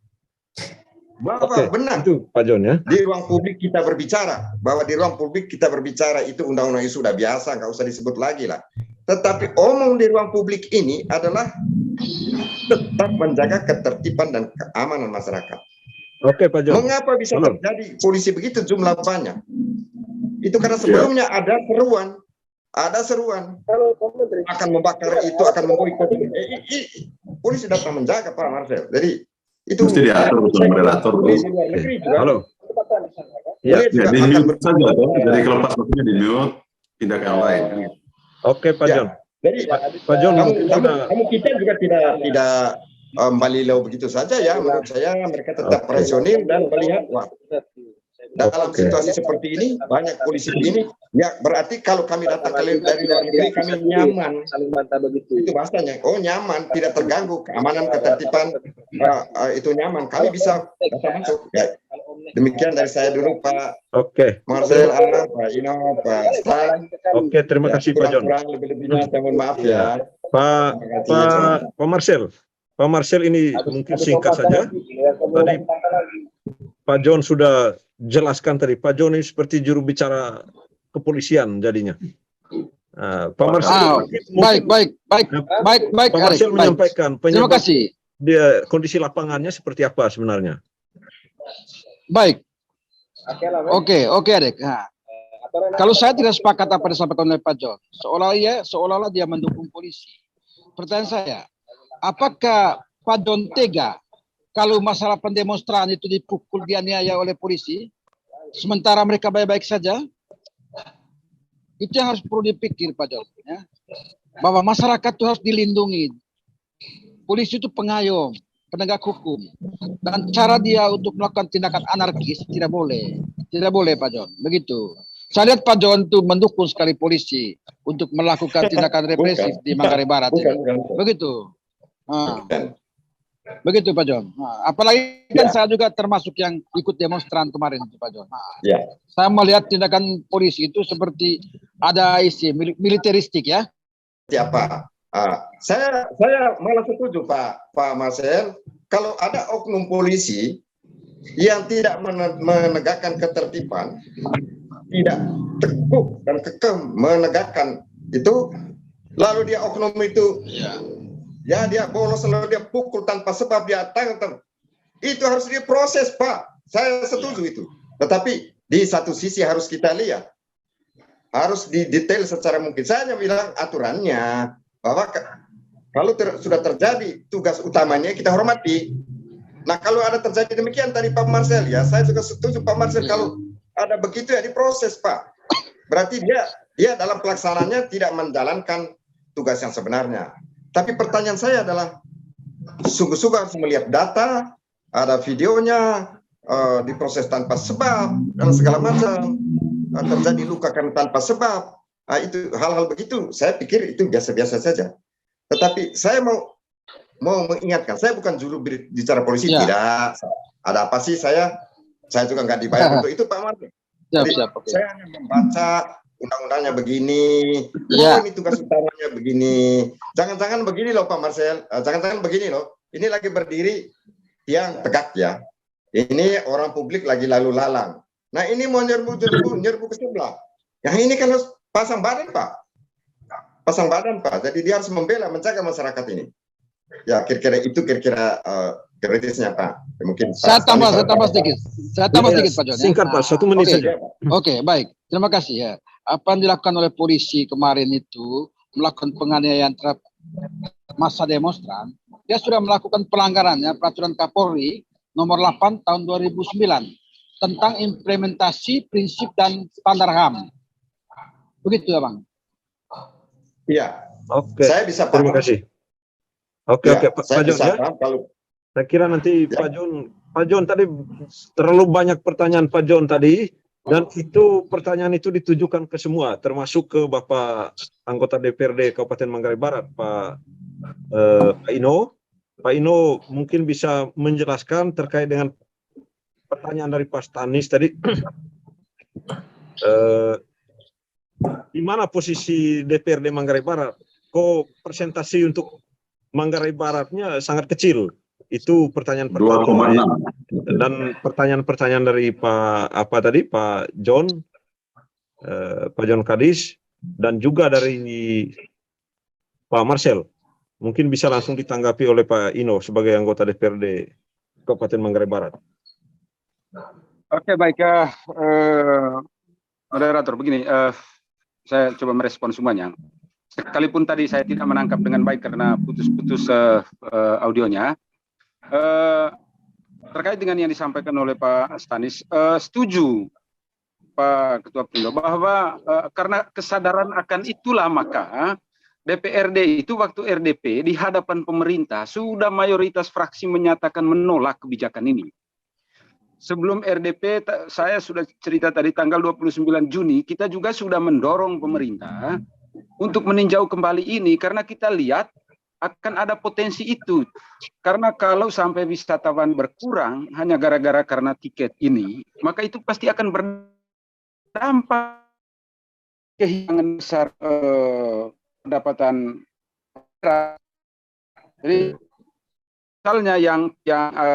Bahwa benar itu Pak John ya. Di ruang publik kita berbicara, bahwa di ruang publik kita berbicara itu undang-undang itu sudah biasa, nggak usah disebut lagi lah. Tetapi omong di ruang publik ini adalah tetap menjaga ketertiban dan keamanan masyarakat. Oke Pak John. Mengapa bisa terjadi polisi begitu jumlah banyak? Itu karena sebelumnya ada seruan akan membakar itu, akan memboikot. Polisi datang menjaga Pak Marcel. Jadi itu mesti diatur betul moderator. Halo. Ya, di mute saja dong. Jadi kalau pas waktunya di mute, pindah ke yang lain. Oke Pak John. Jadi Pak John, kamu kita juga tidak balilau begitu saja ya. Menurut saya mereka tetap rasional dan melihat wah, dalam situasi seperti ini banyak polisi begini ya, berarti kalau kami datang dari luar negeri kami nyaman. Itu bahasanya, oh nyaman, tidak terganggu keamanan ketertiban, itu nyaman, kami bisa datang masuk ya. Demikian dari saya dulu Pak Marcel, Pak Ino, Pak Stan. Oke, terima kasih Pak John. Lebih-lebihnya saya mohon maaf ya Pak Marcel ini mungkin singkat saja. Tadi Pak John sudah jelaskan tadi. Pak John ini seperti juru bicara kepolisian jadinya. Pak Marcel. Baik. Pak Marcel menyampaikan terima kasih. Dia kondisi lapangannya seperti apa sebenarnya? Baik. Oke, Adek. Nah, kalau saya tidak sepakat apa yang disampaikan oleh Pak John, seolah-olah dia mendukung polisi. Pertanyaan saya, apakah Pak John tega kalau masalah pendemonstran itu dipukul, dianiaya oleh polisi, sementara mereka baik-baik saja? Itu yang harus perlu dipikir Pak John. Ya. Bahwa masyarakat itu harus dilindungi. Polisi itu pengayom, penegak hukum. Dan cara dia untuk melakukan tindakan anarkis tidak boleh. Tidak boleh Pak John. Begitu. Saya lihat Pak John itu mendukung sekali polisi untuk melakukan tindakan represif di Manggarai Barat. Begitu. Begitu Pak John. Apalagi kan saya juga termasuk yang ikut demonstran kemarin Pak John. Saya melihat tindakan polisi itu seperti ada isi militeristik ya. Siapa? Saya malah setuju Pak Marcel, kalau ada oknum polisi yang tidak menegakkan ketertiban, tidak teguh dan kekeh menegakkan itu, lalu dia oknum itu ya dia bolos, lalu dia pukul tanpa sebab, dia tangkap, itu harus diproses Pak. Saya setuju itu. Tetapi di satu sisi harus kita lihat, harus didetail secara mungkin. Saya hanya bilang aturannya bahwa kalau sudah terjadi, tugas utamanya kita hormati. Nah kalau ada terjadi demikian tadi Pak Marcel, ya saya juga setuju Pak Marcel, kalau ada begitu ya diproses Pak. Berarti dia dalam pelaksanaannya tidak menjalankan tugas yang sebenarnya. Tapi pertanyaan saya adalah, sungguh-sungguh harus melihat data, ada videonya, diproses tanpa sebab, dan segala macam, terjadi luka karena tanpa sebab. Itu hal-hal begitu, saya pikir itu biasa-biasa saja. Tetapi saya mau mengingatkan, saya bukan juru bicara polisi, tidak. Ada apa sih, saya juga nggak dibayar untuk itu Pak Martin. Jadi, saya hanya membaca undang-undangnya begini, Iya. ini tugas utamanya begini. Jangan-jangan begini loh Pak Marcel, jangan-jangan begini loh. Ini lagi berdiri yang tegak ya. Ini orang publik lagi lalu lalang. Nah ini mau nyerbu ke sebelah. Yang ini kan harus pasang badan Pak. Pasang badan Pak. Jadi dia harus membela, menjaga masyarakat ini. Ya kira-kira itu kritisnya Pak. Mungkin Saya tambah sedikit. Saya tambah sedikit Pak Jon. Singkat Pak, 1 menit saja. Oke, baik. Terima kasih ya. Apa yang dilakukan oleh polisi kemarin itu melakukan penganiayaan terhadap massa demonstran, dia sudah melakukan pelanggaran ya peraturan Kapolri nomor 8 tahun 2009 tentang implementasi prinsip dan standar HAM. Begitu ya Bang? Iya. Oke. Saya bisa Terima paham. kasih. Oke, Ya, Pak saya Jon bisa ya. paham kalau Saya kira nanti Ya. Pak Jon tadi terlalu banyak pertanyaan Pak Jon tadi, dan itu pertanyaan itu ditujukan ke semua, termasuk ke Bapak anggota DPRD Kabupaten Manggarai Barat, Pak Ino. Pak Ino mungkin bisa menjelaskan terkait dengan pertanyaan dari Pak Stanis tadi. Di mana posisi DPRD Manggarai Barat? Kok persentase untuk Manggarai Baratnya sangat kecil? Itu pertanyaan pertama. 2,6. Dan pertanyaan-pertanyaan dari Pak John Kadis, dan juga dari Pak Marcel. Mungkin bisa langsung ditanggapi oleh Pak Ino sebagai anggota DPRD Kabupaten Manggarai Barat. Oke, baik. Moderator, begini. Saya coba merespon semuanya. Sekalipun tadi saya tidak menangkap dengan baik karena putus-putus audionya. Terkait dengan yang disampaikan oleh Pak Stanis, setuju Pak Ketua Pindo bahwa karena kesadaran akan itulah maka DPRD itu waktu RDP di hadapan pemerintah sudah mayoritas fraksi menyatakan menolak kebijakan ini. Sebelum RDP saya sudah cerita tadi tanggal 29 Juni kita juga sudah mendorong pemerintah untuk meninjau kembali ini karena kita lihat akan ada potensi itu. Karena kalau sampai wisatawan berkurang hanya gara-gara karena tiket ini, maka itu pasti akan berdampak kehilangan besar pendapatan. Jadi misalnya yang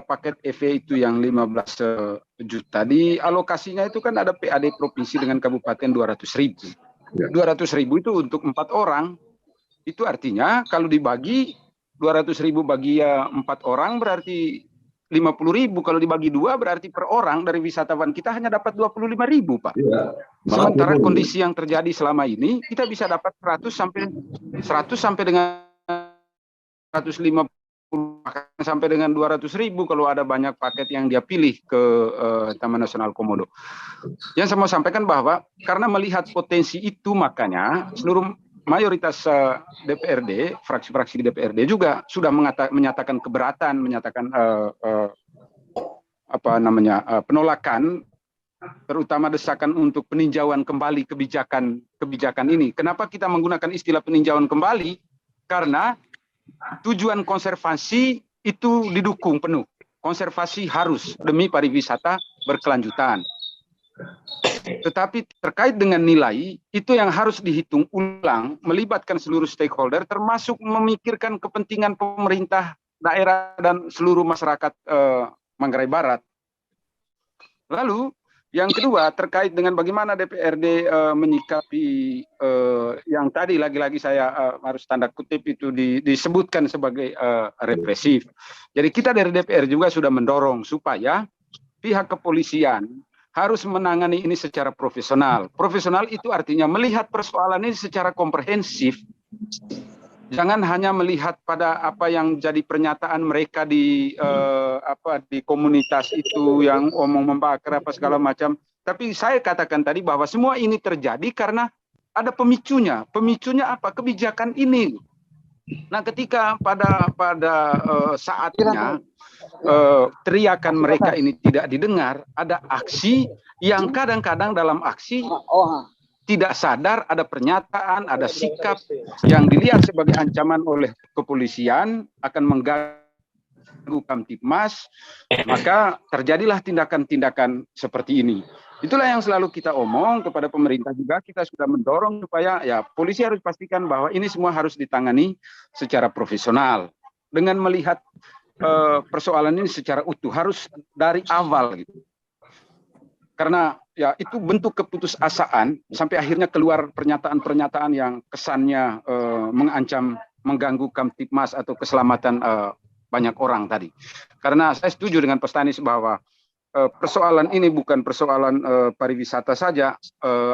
paket EV itu yang 15 juta, di alokasinya itu kan ada PAD provinsi dengan kabupaten 200.000. 200.000 itu untuk 4 orang. Itu artinya kalau dibagi 200.000 bagi 4 orang berarti 50.000. Kalau dibagi 2 berarti per orang dari wisatawan kita hanya dapat 25.000 Pak. Ya. Sementara kondisi yang terjadi selama ini kita bisa dapat 100 sampai dengan 150 sampai dengan 200.000 kalau ada banyak paket yang dia pilih ke Taman Nasional Komodo. Yang saya mau sampaikan bahwa karena melihat potensi itu makanya seluruh mayoritas DPRD, fraksi-fraksi di DPRD juga sudah menyatakan keberatan, menyatakan penolakan, terutama desakan untuk peninjauan kembali kebijakan ini. Kenapa kita menggunakan istilah peninjauan kembali? Karena tujuan konservasi itu didukung penuh. Konservasi harus demi pariwisata berkelanjutan. Tetapi terkait dengan nilai, itu yang harus dihitung ulang, melibatkan seluruh stakeholder, termasuk memikirkan kepentingan pemerintah daerah dan seluruh masyarakat Manggarai Barat. Lalu, yang kedua, terkait dengan bagaimana DPRD menyikapi yang tadi lagi-lagi saya harus tanda kutip itu disebutkan sebagai represif. Jadi kita dari DPR juga sudah mendorong supaya pihak kepolisian harus menangani ini secara profesional. Profesional itu artinya melihat persoalan ini secara komprehensif. Jangan hanya melihat pada apa yang jadi pernyataan mereka di komunitas itu yang omong membakar apa segala macam. Tapi saya katakan tadi bahwa semua ini terjadi karena ada pemicunya. Pemicunya apa? Kebijakan ini. Nah, ketika pada saatnya teriakan mereka ini tidak didengar, ada aksi yang kadang-kadang dalam aksi tidak sadar ada pernyataan, ada sikap yang dilihat sebagai ancaman oleh kepolisian akan mengganggu Kamtibmas, maka terjadilah tindakan-tindakan seperti ini. Itulah yang selalu kita omong kepada pemerintah juga, kita sudah mendorong supaya ya polisi harus pastikan bahwa ini semua harus ditangani secara profesional dengan melihat persoalan ini secara utuh, harus dari awal gitu. Karena ya itu bentuk keputusasaan sampai akhirnya keluar pernyataan-pernyataan yang kesannya mengancam, mengganggu Kamtibmas atau keselamatan banyak orang tadi. Karena saya setuju dengan Pak Stanis bahwa persoalan ini bukan persoalan pariwisata saja,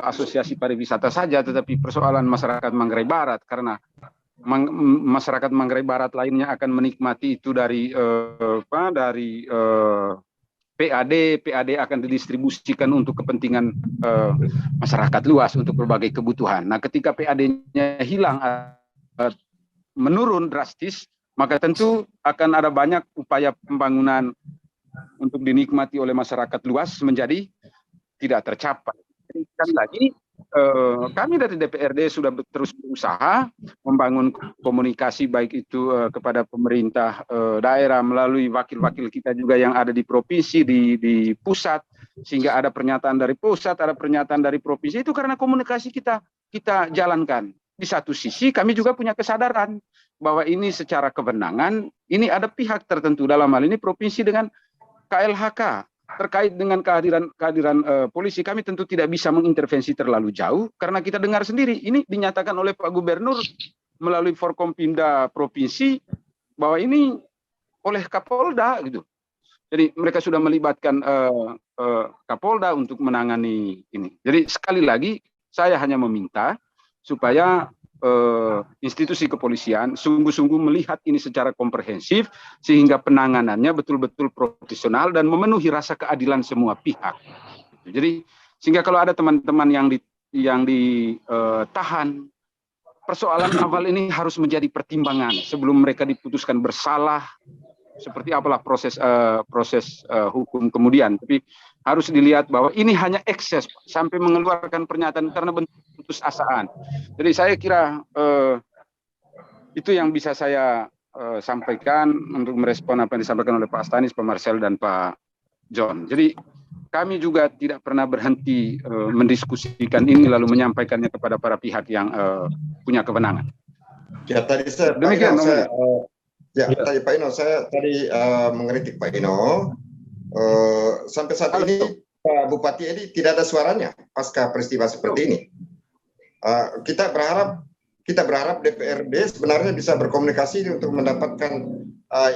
asosiasi pariwisata saja, tetapi persoalan masyarakat Manggarai Barat, karena masyarakat Manggarai Barat lainnya akan menikmati itu dari PAD akan didistribusikan untuk kepentingan masyarakat luas untuk berbagai kebutuhan. Nah, ketika PAD-nya hilang, menurun drastis, maka tentu akan ada banyak upaya pembangunan untuk dinikmati oleh masyarakat luas menjadi tidak tercapai. Sekali lagi, kami dari DPRD sudah terus berusaha membangun komunikasi baik itu kepada pemerintah daerah melalui wakil-wakil kita juga yang ada di provinsi, di pusat, sehingga ada pernyataan dari pusat, ada pernyataan dari provinsi. Itu karena komunikasi kita jalankan. Di satu sisi kami juga punya kesadaran bahwa ini secara kewenangan, ini ada pihak tertentu, dalam hal ini provinsi dengan KLHK, terkait dengan kehadiran polisi. Kami tentu tidak bisa mengintervensi terlalu jauh karena kita dengar sendiri ini dinyatakan oleh Pak Gubernur melalui Forkompimda provinsi bahwa ini oleh Kapolda gitu. Jadi mereka sudah melibatkan Kapolda untuk menangani ini. Jadi sekali lagi saya hanya meminta supaya institusi kepolisian sungguh-sungguh melihat ini secara komprehensif sehingga penanganannya betul-betul profesional dan memenuhi rasa keadilan semua pihak. Jadi sehingga kalau ada teman-teman yang ditahan, persoalan awal ini harus menjadi pertimbangan sebelum mereka diputuskan bersalah. Seperti apalah proses hukum kemudian, tapi harus dilihat bahwa ini hanya ekses sampai mengeluarkan pernyataan karena bentuk putusasaan. Jadi saya kira itu yang bisa saya sampaikan untuk merespon apa yang disampaikan oleh Pak Stanis, Pak Marcel, dan Pak John. Jadi kami juga tidak pernah berhenti mendiskusikan ini lalu menyampaikannya kepada para pihak yang punya kewenangan. Ya tadi saya, demikian. Tadi Pak Ino, saya tadi mengkritik Pak Ino. Sampai saat ini Pak Bupati Edi tidak ada suaranya pasca peristiwa seperti ini. Kita berharap DPRD sebenarnya bisa berkomunikasi untuk mendapatkan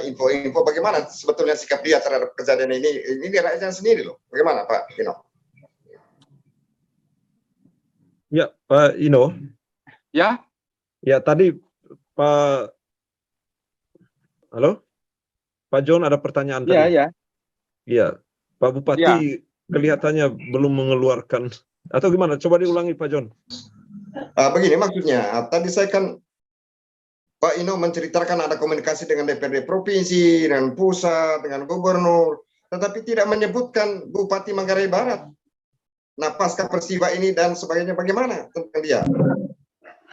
info-info bagaimana sebetulnya sikap dia terhadap kejadian ini. Ini rakyatnya sendiri loh. Bagaimana Pak Ino? Ya Pak Ino. Ya. Ya tadi Pak. Halo, Pak John ada pertanyaan tadi. Iya, Pak Bupati kelihatannya belum mengeluarkan atau gimana? Coba diulangi Pak John. Begini maksudnya, tadi saya kan Pak Ino menceritakan ada komunikasi dengan DPRD provinsi, dengan pusat, dengan gubernur, tetapi tidak menyebutkan Bupati Manggarai Barat. Nah, pasca peristiwa ini dan sebagainya bagaimana tentang dia?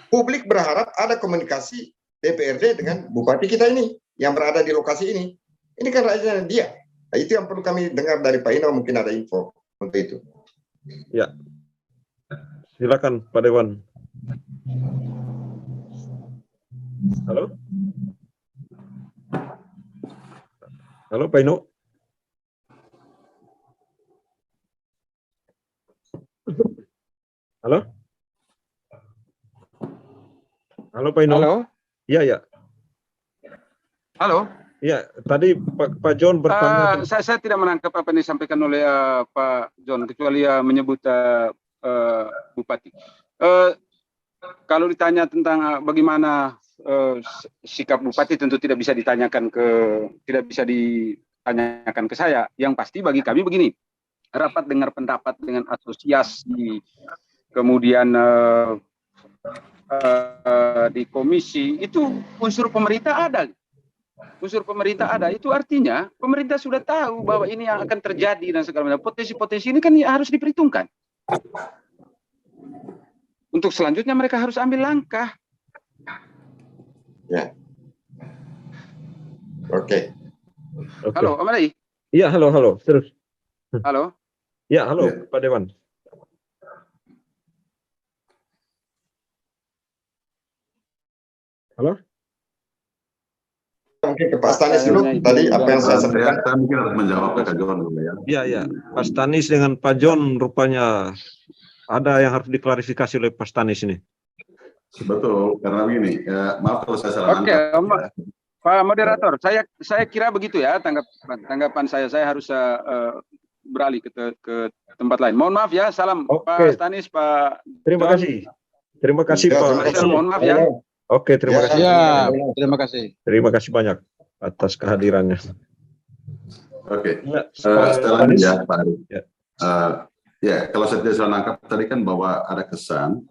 Publik berharap ada komunikasi DPRD dengan Bupati kita ini yang berada di lokasi ini. Ini kan rakyatnya dia. Nah, itu yang perlu kami dengar dari Pak Ino, mungkin ada info untuk itu. Ya, silakan Pak Dewan. Halo? Halo Pak Ino? Halo? Halo Pak Ino? Halo? Iya, ya. Halo? Ya, tadi Pak John bertanya. Saya tidak menangkap apa yang disampaikan oleh Pak John, kecuali menyebut Bupati. Kalau ditanya tentang bagaimana sikap Bupati, tentu tidak bisa ditanyakan ke saya. Yang pasti bagi kami begini, rapat dengar pendapat dengan asosiasi, kemudian di komisi itu unsur pemerintah ada. Unsur pemerintah ada, itu artinya pemerintah sudah tahu bahwa ini yang akan terjadi dan segala macam. Potensi-potensi ini kan harus diperhitungkan. Untuk selanjutnya mereka harus ambil langkah. Ya. Oke. Oke. Halo, Om Rai. Iya, halo. Terus. Halo. Ya, halo, Ya. Pak Dewan. Halo? Mungkin ke Pak Stanis dulu tadi apa yang saya sampaikan. Saya mungkin harus menjawab ke Kak John dulu ya. Iya. Pak Stanis dengan Pak John rupanya ada yang harus diklarifikasi oleh Pak Stanis ini. Betul, karena begini, maaf kalau saya salah Oke, nangkap. Om, Pak Moderator, saya kira begitu ya tanggapan saya. Saya harus beralih ke tempat lain. Mohon maaf ya, salam Oke. Pak Stanis, Pak. Terima John. kasih. Terima kasih Ya, Pak. terima kasih. Mohon maaf ya. Oke, terima Ya. kasih. Ya, terima kasih. Terima kasih banyak atas kehadirannya. Oke, Ya, sekali lagi ya Pak Ari. Ya. Ya, kalau saya tidak salah nangkap tadi kan bahwa ada kesan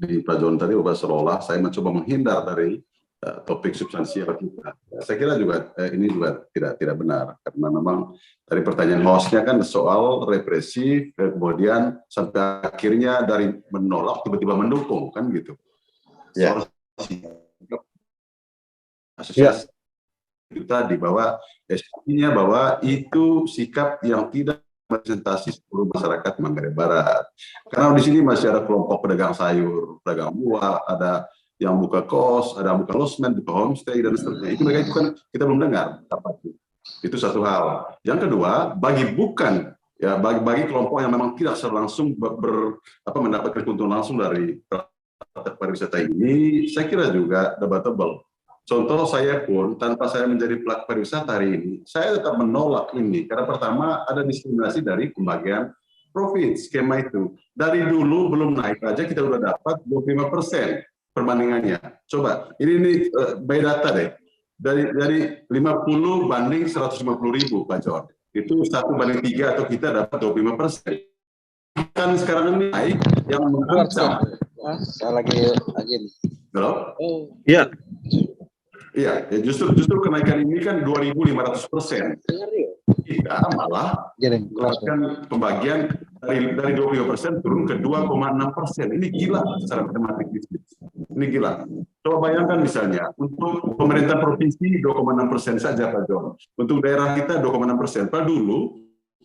di Pak John tadi bahwa seolah saya mencoba menghindar dari topik substansial kita. Saya kira juga ini juga tidak benar karena memang dari pertanyaan hostnya kan soal represif kemudian sampai akhirnya dari menolak tiba-tiba mendukung kan gitu. Ya. Soal asosiasi itu tadi bahwa esensinya bahwa itu sikap yang tidak representasi seluruh masyarakat Manggarai Barat. Karena di sini masih ada kelompok pedagang sayur, pedagang buah, ada yang buka kos, ada yang buka losmen, buka homestay dan seterusnya. Itu mereka itu kan kita belum dengar apa itu. Itu satu hal. Yang kedua, bagi kelompok yang memang tidak secara langsung mendapatkan keuntungan langsung dari pariwisata ini, saya kira juga debatable. Contoh saya pun, tanpa saya menjadi pelaku pariwisata hari ini, saya tetap menolak ini. Karena pertama, ada diskriminasi dari pembagian profit, skema itu. Dari dulu belum naik aja, kita udah dapat 25% perbandingannya. Coba, ini by data deh. Dari 50 banding 150.000, Pak John. Itu 1/3 atau kita dapat 25%. Kan sekarang ini naik yang mengancam. Saya lagi nih. Halo? Iya. Iya, ya justru kenaikan ini kan 2.500%. Kita malah melakukan pembagian dari 20% turun ke 2,6%. Ini gila secara matematik bisnis. Ini gila. Coba bayangkan misalnya untuk pemerintah provinsi 2,6% saja Pak John. Untuk daerah kita 2,6%. Pak dulu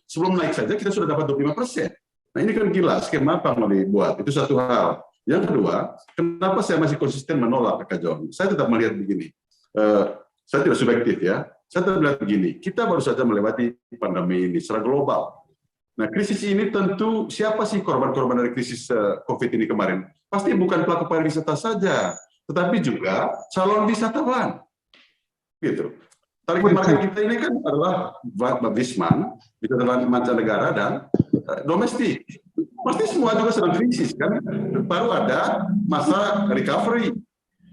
sebelum naik saja kita sudah dapat 25%. Nah ini kan gila. Skema apa mau dibuat? Itu satu hal. Yang kedua, kenapa saya masih konsisten menolak Kak John? Saya tetap melihat begini. Saya tidak subjektif ya. Saya tetap melihat begini. Kita baru saja melewati pandemi ini secara global. Nah, krisis ini tentu siapa sih korban-korban dari krisis COVID ini kemarin? Pasti bukan pelaku pariwisata saja, tetapi juga calon wisatawan. Gitu. Target market kita ini kan adalah wisman, wisatawan mancanegara dan domestik. Pasti semua juga sedang krisis kan. Baru ada masa recovery.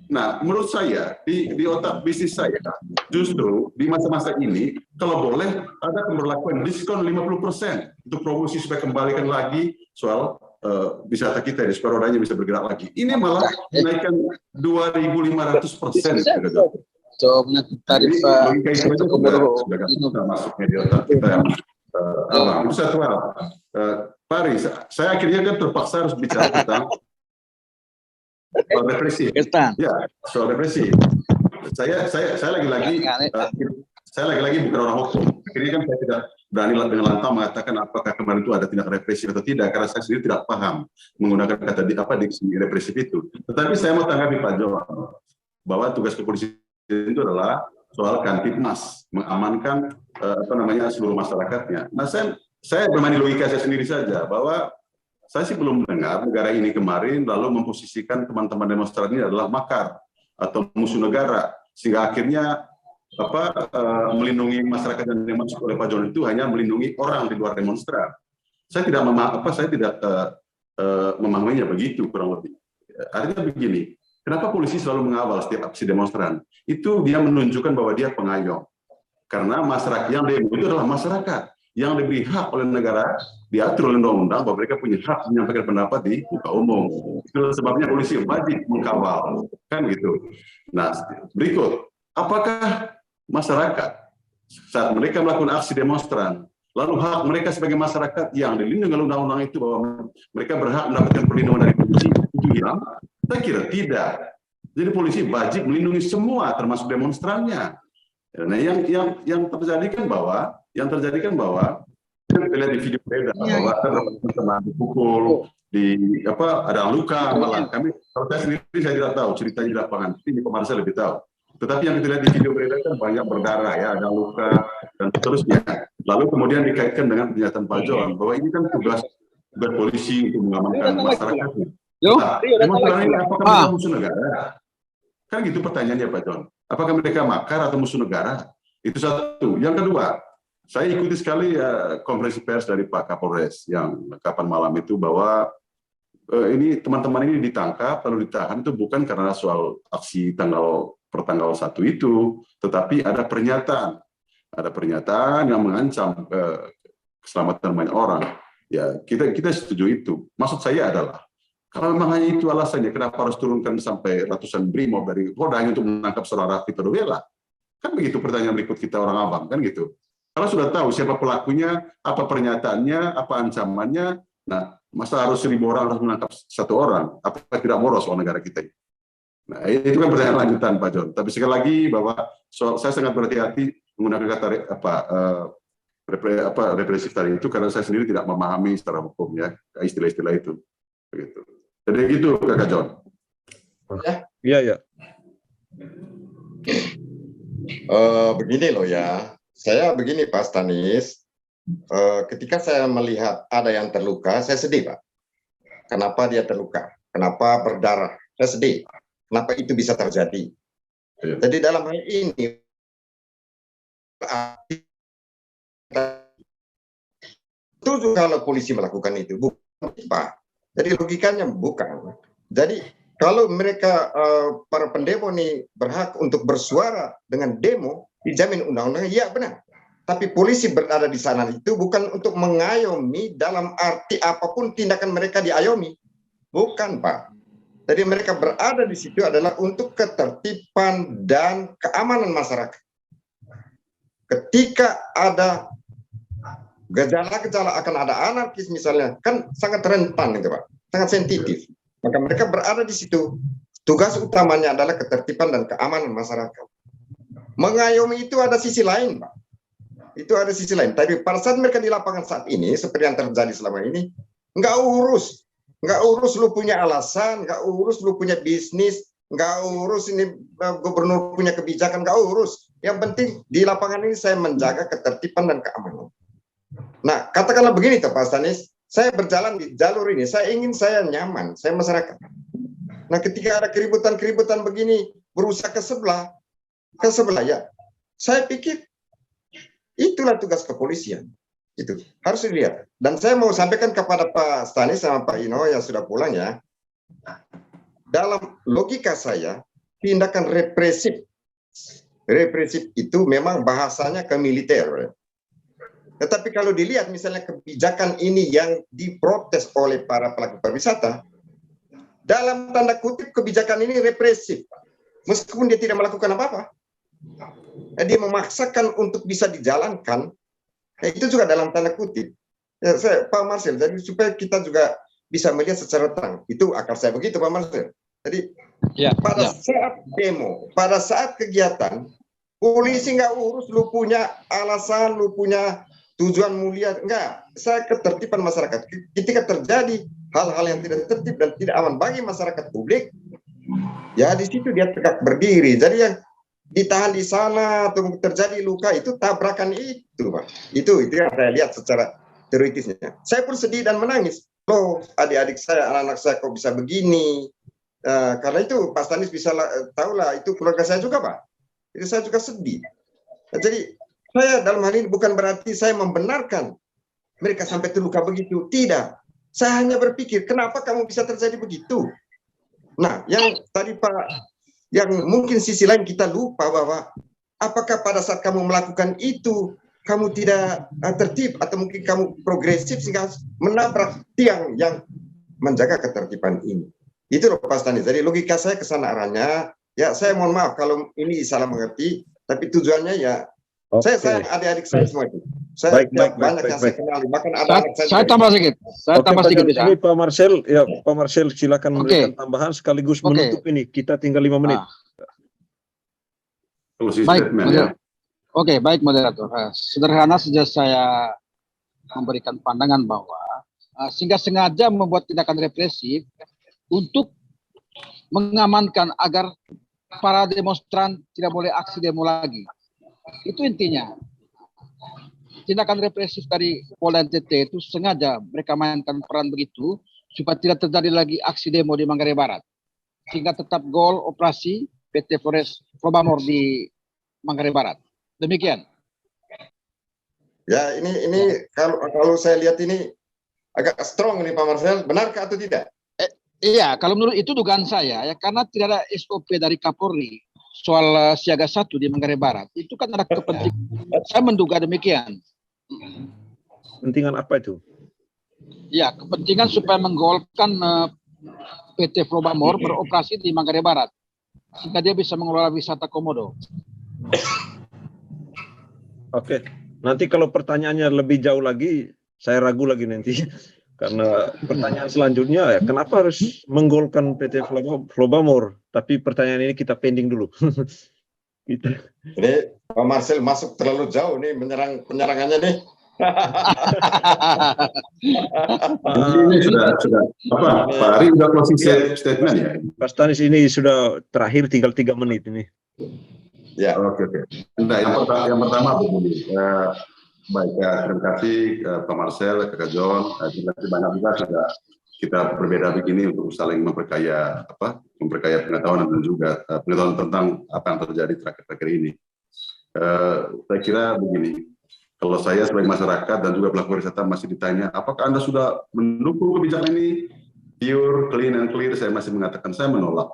Nah, menurut saya di otak bisnis saya justru di masa-masa ini kalau boleh ada pemberlakuan diskon 50% untuk promosi supaya kembalikan lagi soal wisata kita supaya rodanya bisa bergerak lagi. Ini malah menaikkan 2.500%. Coba tarif masuknya di otak kita yang itu satu hal. Pak Ari, saya akhirnya kan terpaksa harus bicara tentang soal represi. Ya, soal represi. Saya lagi-lagi bukan orang hukum. Akhirnya kan saya tidak berani dengan lantang mengatakan apakah kemarin itu ada tindak represif atau tidak, karena saya sendiri tidak paham menggunakan kata diksi represif itu. Tetapi saya mau tanggapi Pak John bahwa tugas kepolisian itu adalah soal Kamtibmas, mengamankan seluruh masyarakatnya. Nah, saya bermain logika saya sendiri saja bahwa saya sih belum mendengar negara ini kemarin lalu memposisikan teman-teman demonstran ini adalah makar atau musuh negara sehingga akhirnya melindungi masyarakat yang dimaksud oleh Pak John itu hanya melindungi orang di luar demonstran. Saya tidak memahaminya begitu kurang lebih. Artinya begini, kenapa polisi selalu mengawal setiap aksi demonstran? Itu dia menunjukkan bahwa dia pengayom. Karena masyarakat yang demo itu adalah masyarakat yang diberi hak oleh negara, diatur oleh undang-undang bahwa mereka punya hak menyampaikan pendapat di muka umum. Itu sebabnya polisi wajib mengkawal, kan gitu. Nah, berikut, apakah masyarakat saat mereka melakukan aksi demonstran, lalu hak mereka sebagai masyarakat yang dilindungi oleh undang-undang itu bahwa mereka berhak mendapatkan perlindungan dari polisi itu hilang? Saya kira tidak. Jadi polisi wajib melindungi semua, termasuk demonstrannya. Nah, yang terjadi kan bahwa kita lihat di video beredar bahwa ada teman dipukul, ada luka, malah kalau saya sendiri saya tidak tahu ceritanya di lapangan, ini Pak Marcel lebih tahu. Tetapi yang kita lihat di video beredar kan banyak berdarah ya, ada luka dan seterusnya. Lalu kemudian dikaitkan dengan pernyataan Pak John bahwa ini kan tugas polisi untuk mengamankan masyarakat. Nah, demonstrasi ini apakah mereka musuh negara? Kan gitu pertanyaannya Pak John. Apakah mereka makar atau musuh negara? Itu satu. Yang kedua, saya ikuti sekali konferensi pers dari Pak Kapolres yang kapan malam itu bahwa ini teman-teman ini ditangkap lalu ditahan itu bukan karena soal aksi pertanggal 1 itu, tetapi ada pernyataan yang mengancam keselamatan banyak orang. Ya, kita setuju itu. Maksud saya adalah kalau memang hanya itu alasannya, kenapa harus turunkan sampai ratusan brimob dari Polda hanya untuk menangkap saudara Vito Dovela? Kan begitu pertanyaan berikut kita orang Abang, kan gitu. Kalau sudah tahu siapa pelakunya, apa pernyataannya, apa ancamannya, nah masa harus 1.000 orang harus menangkap 1 orang? Apa tidak boros soal negara kita? Nah itu kan pertanyaan lanjutan Pak John. Tapi sekali lagi bahwa saya sangat berhati-hati menggunakan kata represif tadi itu karena saya sendiri tidak memahami secara hukum ya istilah-istilah itu. Begitu. Jadi gitu Kakak John. Iya. Begini loh ya, saya begini Pak Stanis, ketika saya melihat ada yang terluka, saya sedih Pak. Kenapa dia terluka? Kenapa berdarah? Saya sedih. Kenapa itu bisa terjadi? Jadi dalam hal ini, itu kalau polisi melakukan itu, bukan Pak. Jadi logikanya bukan. Jadi kalau mereka para pendemo ini berhak untuk bersuara dengan demo dijamin undang-undang, ya benar. Tapi polisi berada di sana itu bukan untuk mengayomi dalam arti apapun tindakan mereka diayomi. Bukan, Pak. Jadi mereka berada di situ adalah untuk ketertiban dan keamanan masyarakat. Ketika ada gejala-gejala akan ada anarkis misalnya, kan sangat rentan itu Pak, sangat sensitif. Maka mereka berada di situ. Tugas utamanya adalah ketertiban dan keamanan masyarakat. Mengayomi itu ada sisi lain, Pak. Itu ada sisi lain. Tapi pada saat mereka di lapangan saat ini, seperti yang terjadi selama ini, nggak urus lu punya alasan, nggak urus lu punya bisnis, nggak urus ini gubernur punya kebijakan, nggak urus. Yang penting di lapangan ini saya menjaga ketertiban dan keamanan. Nah, katakanlah begini Pak Stanis, saya berjalan di jalur ini, saya ingin saya nyaman, saya masyarakat. Nah, ketika ada keributan-keributan begini, berusaha ke sebelah ya, saya pikir itulah tugas kepolisian. Itu harus dilihat. Dan saya mau sampaikan kepada Pak Stanis sama Pak Ino yang sudah pulang ya, dalam logika saya, tindakan represif itu memang bahasanya ke militer. Tetapi kalau dilihat misalnya kebijakan ini yang diprotes oleh para pelaku pariwisata, dalam tanda kutip kebijakan ini represif. Meskipun dia tidak melakukan apa-apa. Dia memaksakan untuk bisa dijalankan, itu juga dalam tanda kutip. Ya, Pak Marcel, jadi supaya kita juga bisa melihat secara terang. Itu akal saya begitu Pak Marcel. Jadi saat demo, pada saat kegiatan, polisi nggak urus lu punya alasan, lu punya tujuan mulia, enggak. Saya ketertiban masyarakat. Ketika terjadi hal-hal yang tidak tertib dan tidak aman bagi masyarakat publik, ya di situ dia tegak berdiri. Jadi yang ditahan di sana atau terjadi luka itu tabrakan itu, Pak. Itu yang saya lihat secara teoritisnya. Saya pun sedih dan menangis. Loh, adik-adik saya, anak-anak saya kok bisa begini? Karena itu Pak Stanis bisa tahu lah, itu keluarga saya juga, Pak. Itu saya juga sedih. Jadi saya dalam hal ini bukan berarti saya membenarkan mereka sampai terluka begitu. Tidak. Saya hanya berpikir, kenapa kamu bisa terjadi begitu? Nah, yang tadi Pak, yang mungkin sisi lain kita lupa bahwa apakah pada saat kamu melakukan itu, kamu tidak tertib atau mungkin kamu progresif sehingga menabrak tiang yang menjaga ketertiban ini. Itu loh Pak Stanis. Jadi logika saya ke sana arahnya. Ya, saya mohon maaf kalau ini salah mengerti, tapi tujuannya ya saya sayang adik-adik saya semua itu. Saya banyak yang saya kenal, bahkan ada anak saya tambah sedikit. Saya tambah sedikit bisa. Ini Pak Marcel, ya Pak Marcel silakan memberikan tambahan sekaligus menutup ini. Kita tinggal 5 menit. Baik, ya. Oke, baik moderator. Sederhana saja saya memberikan pandangan bahwa sehingga sengaja membuat tindakan represif untuk mengamankan agar para demonstran tidak boleh aksi demo lagi. Itu intinya. Tindakan represif dari Polda NTT itu sengaja mereka mainkan peran begitu supaya tidak terjadi lagi aksi demo di Manggarai Barat. Sehingga tetap goal operasi PT Flores Flobamor di Manggarai Barat. Demikian. Ya, ini kalau saya lihat ini agak strong nih Pak Marcel, benarkah atau tidak? Iya, kalau menurut itu dugaan saya ya, karena tidak ada SOP dari Kapolri soal siaga 1 di Manggarai Barat. Itu kan ada kepentingan. Saya menduga demikian. Kepentingan apa itu? Ya, kepentingan supaya menggolkan PT Flobamor beroperasi di Manggarai Barat. Sehingga dia bisa mengelola wisata komodo. Oke, nanti kalau pertanyaannya lebih jauh lagi, saya ragu lagi nanti. Karena pertanyaan selanjutnya, kenapa harus menggolkan PT Flobamor? Tapi pertanyaan ini kita pending dulu. Ini Pak Marcel masuk terlalu jauh nih menyerang penyerangannya nih. Ini sudah apa? Pak Ari sudah closing statement ya? Pak Stanis ini sudah terakhir tinggal 3 menit ini. Ya. Oke. Nah, yang pertama begini. Baik, terima kasih Pak Marcel, Kak John. Terima kasih banyak juga sudah kita berbeda begini untuk saling memperkaya pengetahuan dan juga pengetahuan tentang apa yang terjadi terakhir-terakhir ini. Saya kira begini, kalau saya sebagai masyarakat dan juga pelaku wisata masih ditanya, apakah Anda sudah mendukung kebijakan ini pure, clean and clear? Saya masih mengatakan saya menolak.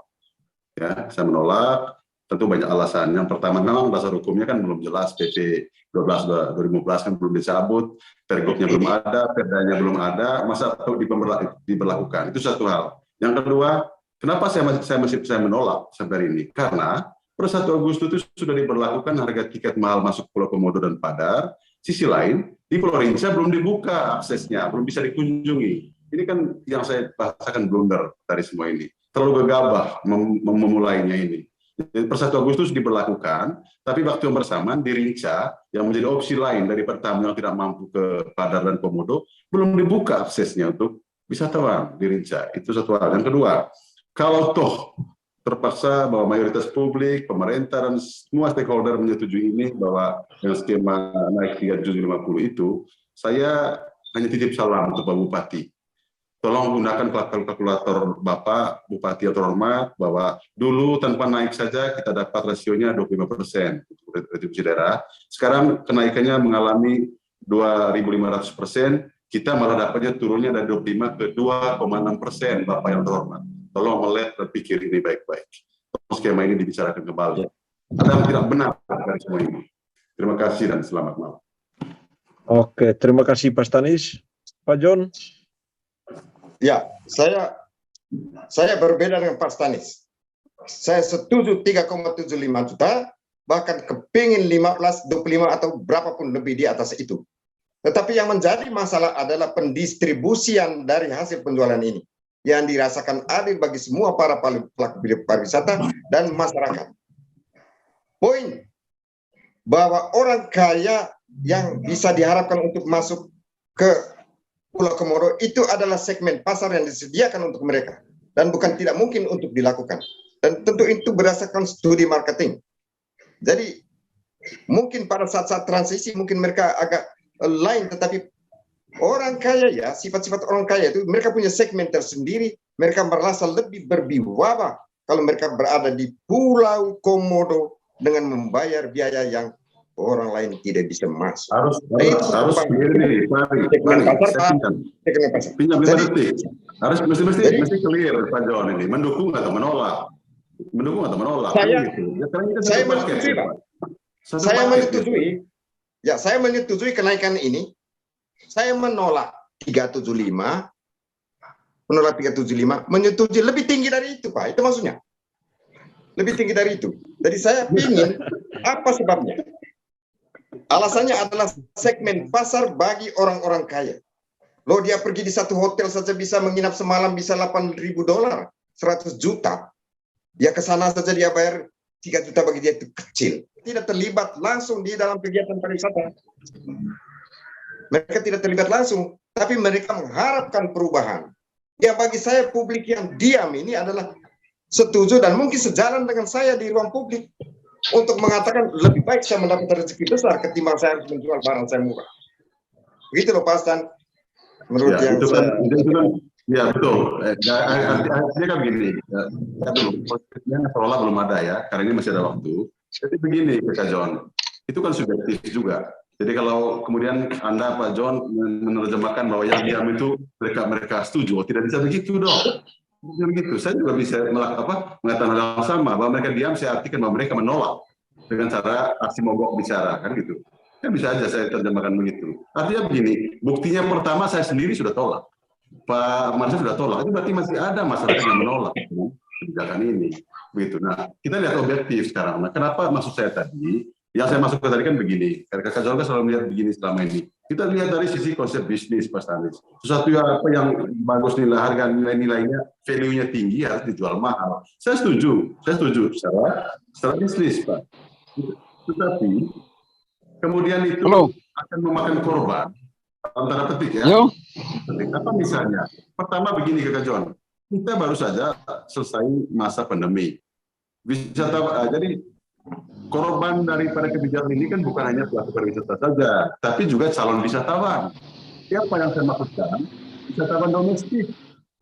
Ya, saya menolak. Tentu banyak alasan. Yang pertama memang dasar hukumnya kan belum jelas, PP 12 2015 kan belum dicabut, pergubnya belum ada, perdanya belum ada, masa diberlakukan. Itu satu hal. Yang kedua, kenapa saya menolak sampai hari ini? Karena per 1 Agustus itu sudah diberlakukan harga tiket mahal masuk Pulau Komodo dan Padar. Sisi lain, di Pulau Rinca belum dibuka aksesnya, belum bisa dikunjungi. Ini kan yang saya bahasakan blunder dari semua ini. Terlalu gegabah memulainya ini. Per 1 Agustus diberlakukan, tapi waktu yang bersamaan di Rinca, yang menjadi opsi lain dari pertama yang tidak mampu ke Padar dan Komodo, belum dibuka aksesnya untuk wisatawan di Rinca. Itu satu hal. Yang kedua, kalau toh terpaksa bahwa mayoritas publik, pemerintah, dan semua stakeholder menyetujui ini, bahwa yang skema naik 3.750 itu, saya hanya titip salam untuk Pak Bupati. Tolong gunakan kalkulator Bapak, Bupati atau Hormat, bahwa dulu tanpa naik saja kita dapat rasionya 25% untuk retribusi daerah. Sekarang kenaikannya mengalami 2.500%, kita malah dapatnya turunnya dari 25 ke 2,6%, Bapak yang terhormat. Tolong melihat dan pikir ini baik-baik. Tolong skema ini dibicarakan kembali. Ada yang tidak benar dari semua ini. Terima kasih dan selamat malam. Oke, terima kasih Pak Stanis. Pak John. Ya, saya berbeda dengan Pak Stanis. Saya setuju 3,75 juta, bahkan kepingin 15, 25 atau berapapun lebih di atas itu. Tetapi yang menjadi masalah adalah pendistribusian dari hasil penjualan ini yang dirasakan adil bagi semua para pelaku pariwisata dan masyarakat. Poin bahwa orang kaya yang bisa diharapkan untuk masuk ke Pulau Komodo itu adalah segmen pasar yang disediakan untuk mereka dan bukan tidak mungkin untuk dilakukan. Dan tentu itu berdasarkan studi marketing. Jadi mungkin pada saat-saat transisi mungkin mereka agak lain, tetapi orang kaya ya, sifat-sifat orang kaya itu mereka punya segmen tersendiri, mereka merasa lebih berwibawa kalau mereka berada di Pulau Komodo dengan membayar biaya yang orang lain tidak bisa masuk. Harus mesti clear Pak John ini, mendukung atau menolak. Saya menyetujui kenaikan ini. Saya menolak 375, menyetujui lebih tinggi dari itu, Pak. Itu maksudnya. Lebih tinggi dari itu. Jadi saya ingin apa sebabnya? Alasannya adalah segmen pasar bagi orang-orang kaya. Loh, dia pergi di satu hotel saja bisa menginap semalam bisa $8.000, 100 juta. Dia ke sana saja dia bayar 3 juta bagi dia itu kecil. Tidak terlibat langsung di dalam kegiatan pariwisata. Mereka tidak terlibat langsung, tapi mereka mengharapkan perubahan. Ya bagi saya publik yang diam ini adalah setuju dan mungkin sejalan dengan saya di ruang publik untuk mengatakan lebih baik saya mendapat rezeki besar ketimbang saya harus menjual barang saya murah. Begitu loh Pak Stan. Menurut Ya, yang itu kan, saya... itu kan, ya betul. Artinya kan begini, posisinya seolah belum ada ya, karena ini masih ada waktu. Jadi begini, Kak John, itu kan subjektif juga. Jadi kalau kemudian Anda, Pak John, menerjemahkan bahwa yang diam itu mereka setuju, tidak bisa begitu dong. Begitu, saya juga bisa mengatakan hal yang sama, bahwa mereka diam, saya artikan bahwa mereka menolak dengan cara aksi mogok bicara, kan gitu. Kan bisa aja saya terjemahkan begitu. Artinya begini, buktinya pertama saya sendiri sudah tolak. Pak Marsha sudah tolak, itu berarti masih ada masyarakat yang menolak kebijakan ini. Begitu. Nah, kita lihat objektif sekarang. Nah, kenapa maksud saya tadi, yang saya masuk ke tadi kan begini, karena Kak Jorga selalu melihat begini selama ini. Kita lihat dari sisi konsep bisnis, Pak Stanis. Sesuatu yang bagus nilai harga nilainya, value-nya tinggi harus dijual mahal. Saya setuju secara bisnis, Pak. Tetapi kemudian itu akan memakan korban, antara petik ya. Apa misalnya? Pertama begini Kak John, kita baru saja selesai masa pandemi. Jadi korban daripada kebijakan ini kan bukan hanya pelaku pariwisata saja, tapi juga calon wisatawan. Siapa yang saya maksudkan? Wisatawan domestik,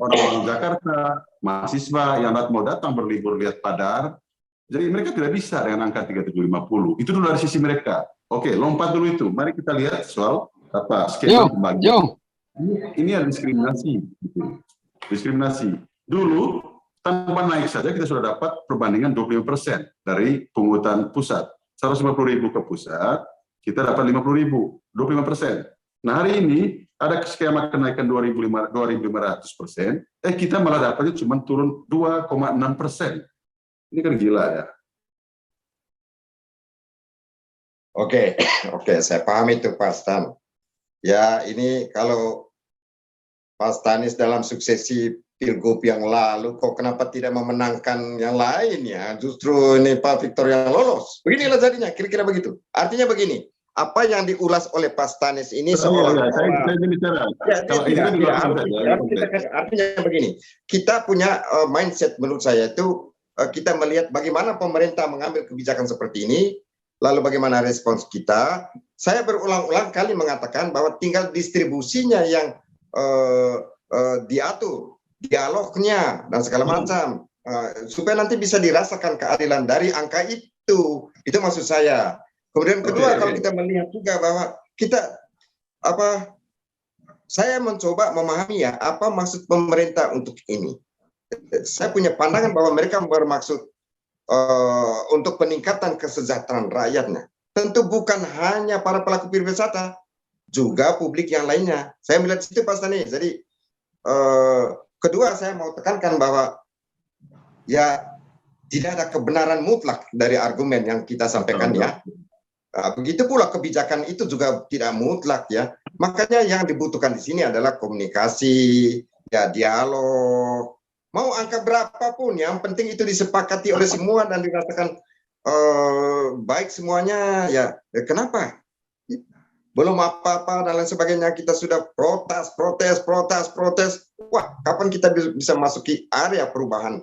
orang Jakarta, mahasiswa yang mau datang berlibur lihat Padar. Jadi mereka tidak bisa dengan angka 3750. Itu dulu dari sisi mereka. Oke, lompat dulu itu. Mari kita lihat soal skema pembagian. Ini ada diskriminasi. Diskriminasi. Dulu tanpa naik saja kita sudah dapat perbandingan 25% dari pungutan pusat. 150.000 ke pusat, kita dapat 50.000, 25%. Nah hari ini ada skema kenaikan 2.500%, kita malah dapatnya cuma turun 2,6%. Ini kan gila ya. Oke, saya paham itu Pak Stan. Ya ini kalau Pak Stanis dalam suksesi pilgub yang lalu kok kenapa tidak memenangkan yang lain ya? Justru ini Pak Victor yang lolos. Beginilah jadinya, kira-kira begitu. Artinya begini, apa yang diulas oleh Pak Stanis ini artinya begini, kita punya mindset menurut saya itu kita melihat bagaimana pemerintah mengambil kebijakan seperti ini. Lalu bagaimana respons kita? Saya berulang-ulang kali mengatakan bahwa tinggal distribusinya yang diatur, dialognya dan segala macam, supaya nanti bisa dirasakan keadilan dari angka itu. Itu maksud saya. Kemudian kedua, kalau kita melihat juga bahwa kita saya mencoba memahami ya apa maksud pemerintah untuk ini. Saya punya pandangan bahwa mereka bermaksud untuk peningkatan kesejahteraan rakyatnya. Tentu bukan hanya para pelaku pariwisata, juga publik yang lainnya. Saya melihat situ Pak Stani. Jadi kedua saya mau tekankan bahwa ya tidak ada kebenaran mutlak dari argumen yang kita sampaikan ya. Begitu pula kebijakan itu juga tidak mutlak ya. Makanya yang dibutuhkan di sini adalah komunikasi, ya dialog. Mau angka berapapun, yang penting itu disepakati oleh semua dan dirasakan baik semuanya. Ya, kenapa? Belum apa-apa dan lain sebagainya kita sudah protes. Wah, kapan kita bisa masuki area perubahan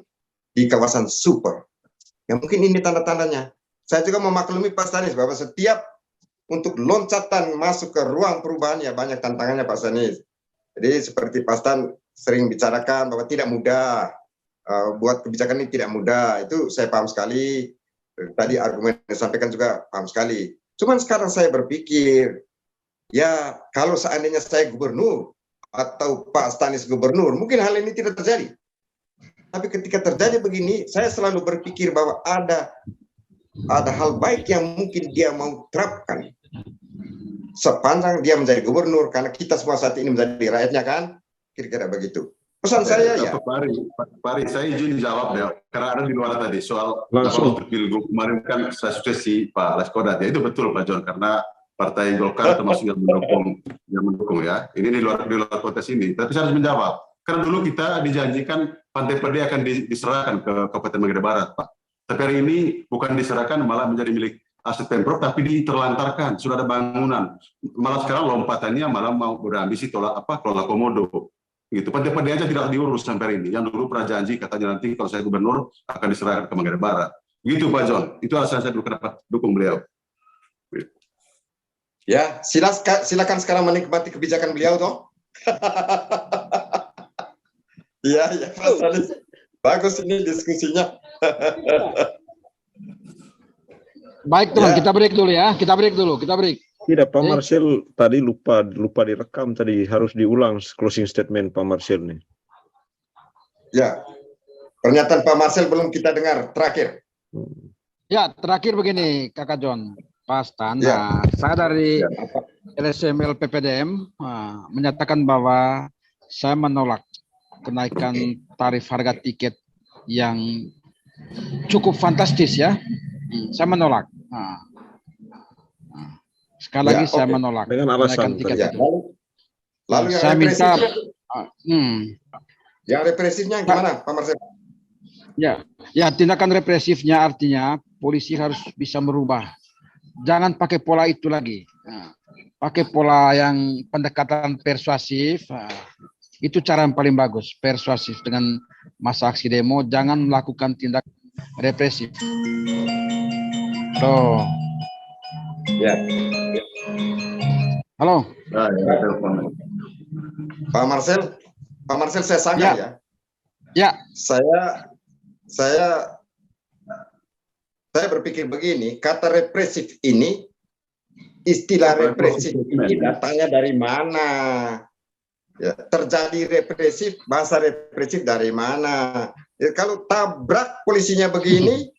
di kawasan super? Ya mungkin ini tanda-tandanya. Saya juga memaklumi Pak Stanis bahwa setiap untuk loncatan masuk ke ruang perubahan ya banyak tantangannya Pak Stanis. Jadi seperti Pak Stan sering bicarakan bahwa tidak mudah, buat kebijakan ini tidak mudah, itu saya paham sekali. Tadi argumen yang disampaikan juga paham sekali. Cuman sekarang saya berpikir, ya kalau seandainya saya gubernur atau Pak Stanis gubernur, mungkin hal ini tidak terjadi. Tapi ketika terjadi begini, saya selalu berpikir bahwa ada hal baik yang mungkin dia mau terapkan sepanjang dia menjadi gubernur, karena kita semua saat ini menjadi rakyatnya kan, kira-kira begitu. Pesan saya ya. Pak Pari, saya izin jawab ya, karena ada di luar tadi soal untuk pilgub kemarin kan saya suksesi Pak Leskodat ya, itu betul Pak John, karena Partai Golkar termasuk yang mendukung ya. Ini di luar konteks ini, tapi saya harus menjawab. Karena dulu kita dijanjikan Pantai Perde akan diserahkan ke Kabupaten Manggarai Barat, Pak. Tapi hari ini bukan diserahkan, malah menjadi milik aset Pemprov, tapi diterlantarkan, sudah ada bangunan. Malah sekarang lompatannya malah mau berambisi kelola komodo. Gitu. Pantai-pantai aja tidak diurus sampai hari ini. Yang dulu pernah janji katanya nanti kalau saya gubernur akan diserahkan ke Manggarai Barat. Gitu Pak John. Itu alasan saya dulu kenapa dukung beliau. Ya, silakan sekarang menikmati kebijakan beliau toh. Iya, ya Pak Salis. Bagus ini diskusinya. Baik teman, Ya. kita break dulu ya. Kita break dulu. Kita break. Tidak, Pak Marcel tadi lupa direkam tadi, harus diulang closing statement Pak Marcel nih. Ya, pernyataan Pak Marcel belum kita dengar terakhir. Ya, terakhir begini Kakak John. Pas Ya. saya dari Ya, LSML PPDM menyatakan bahwa saya menolak kenaikan tarif harga tiket yang cukup fantastis ya. Saya menolak. Sekali lagi Ya, saya oke. menolak Dengan alasan kenaikan tiket ya. itu. Lalu yang Saya minta represifnya, yang represifnya gimana Pak Marcel? ya tindakan represifnya artinya polisi harus bisa merubah. Jangan pakai pola itu lagi. Pakai pola yang pendekatan persuasif. Itu cara yang paling bagus, persuasif dengan masa aksi demo. Jangan melakukan tindak represif. Tuh. Ya. Halo. Nah, ya, telepon. Pak Marcel saya sanggah ya. Ya. Saya berpikir begini, kata represif ini, istilah represif ini datangnya dari mana? Ya, terjadi represif, bahasa represif dari mana? Ya, kalau tabrak polisinya begini,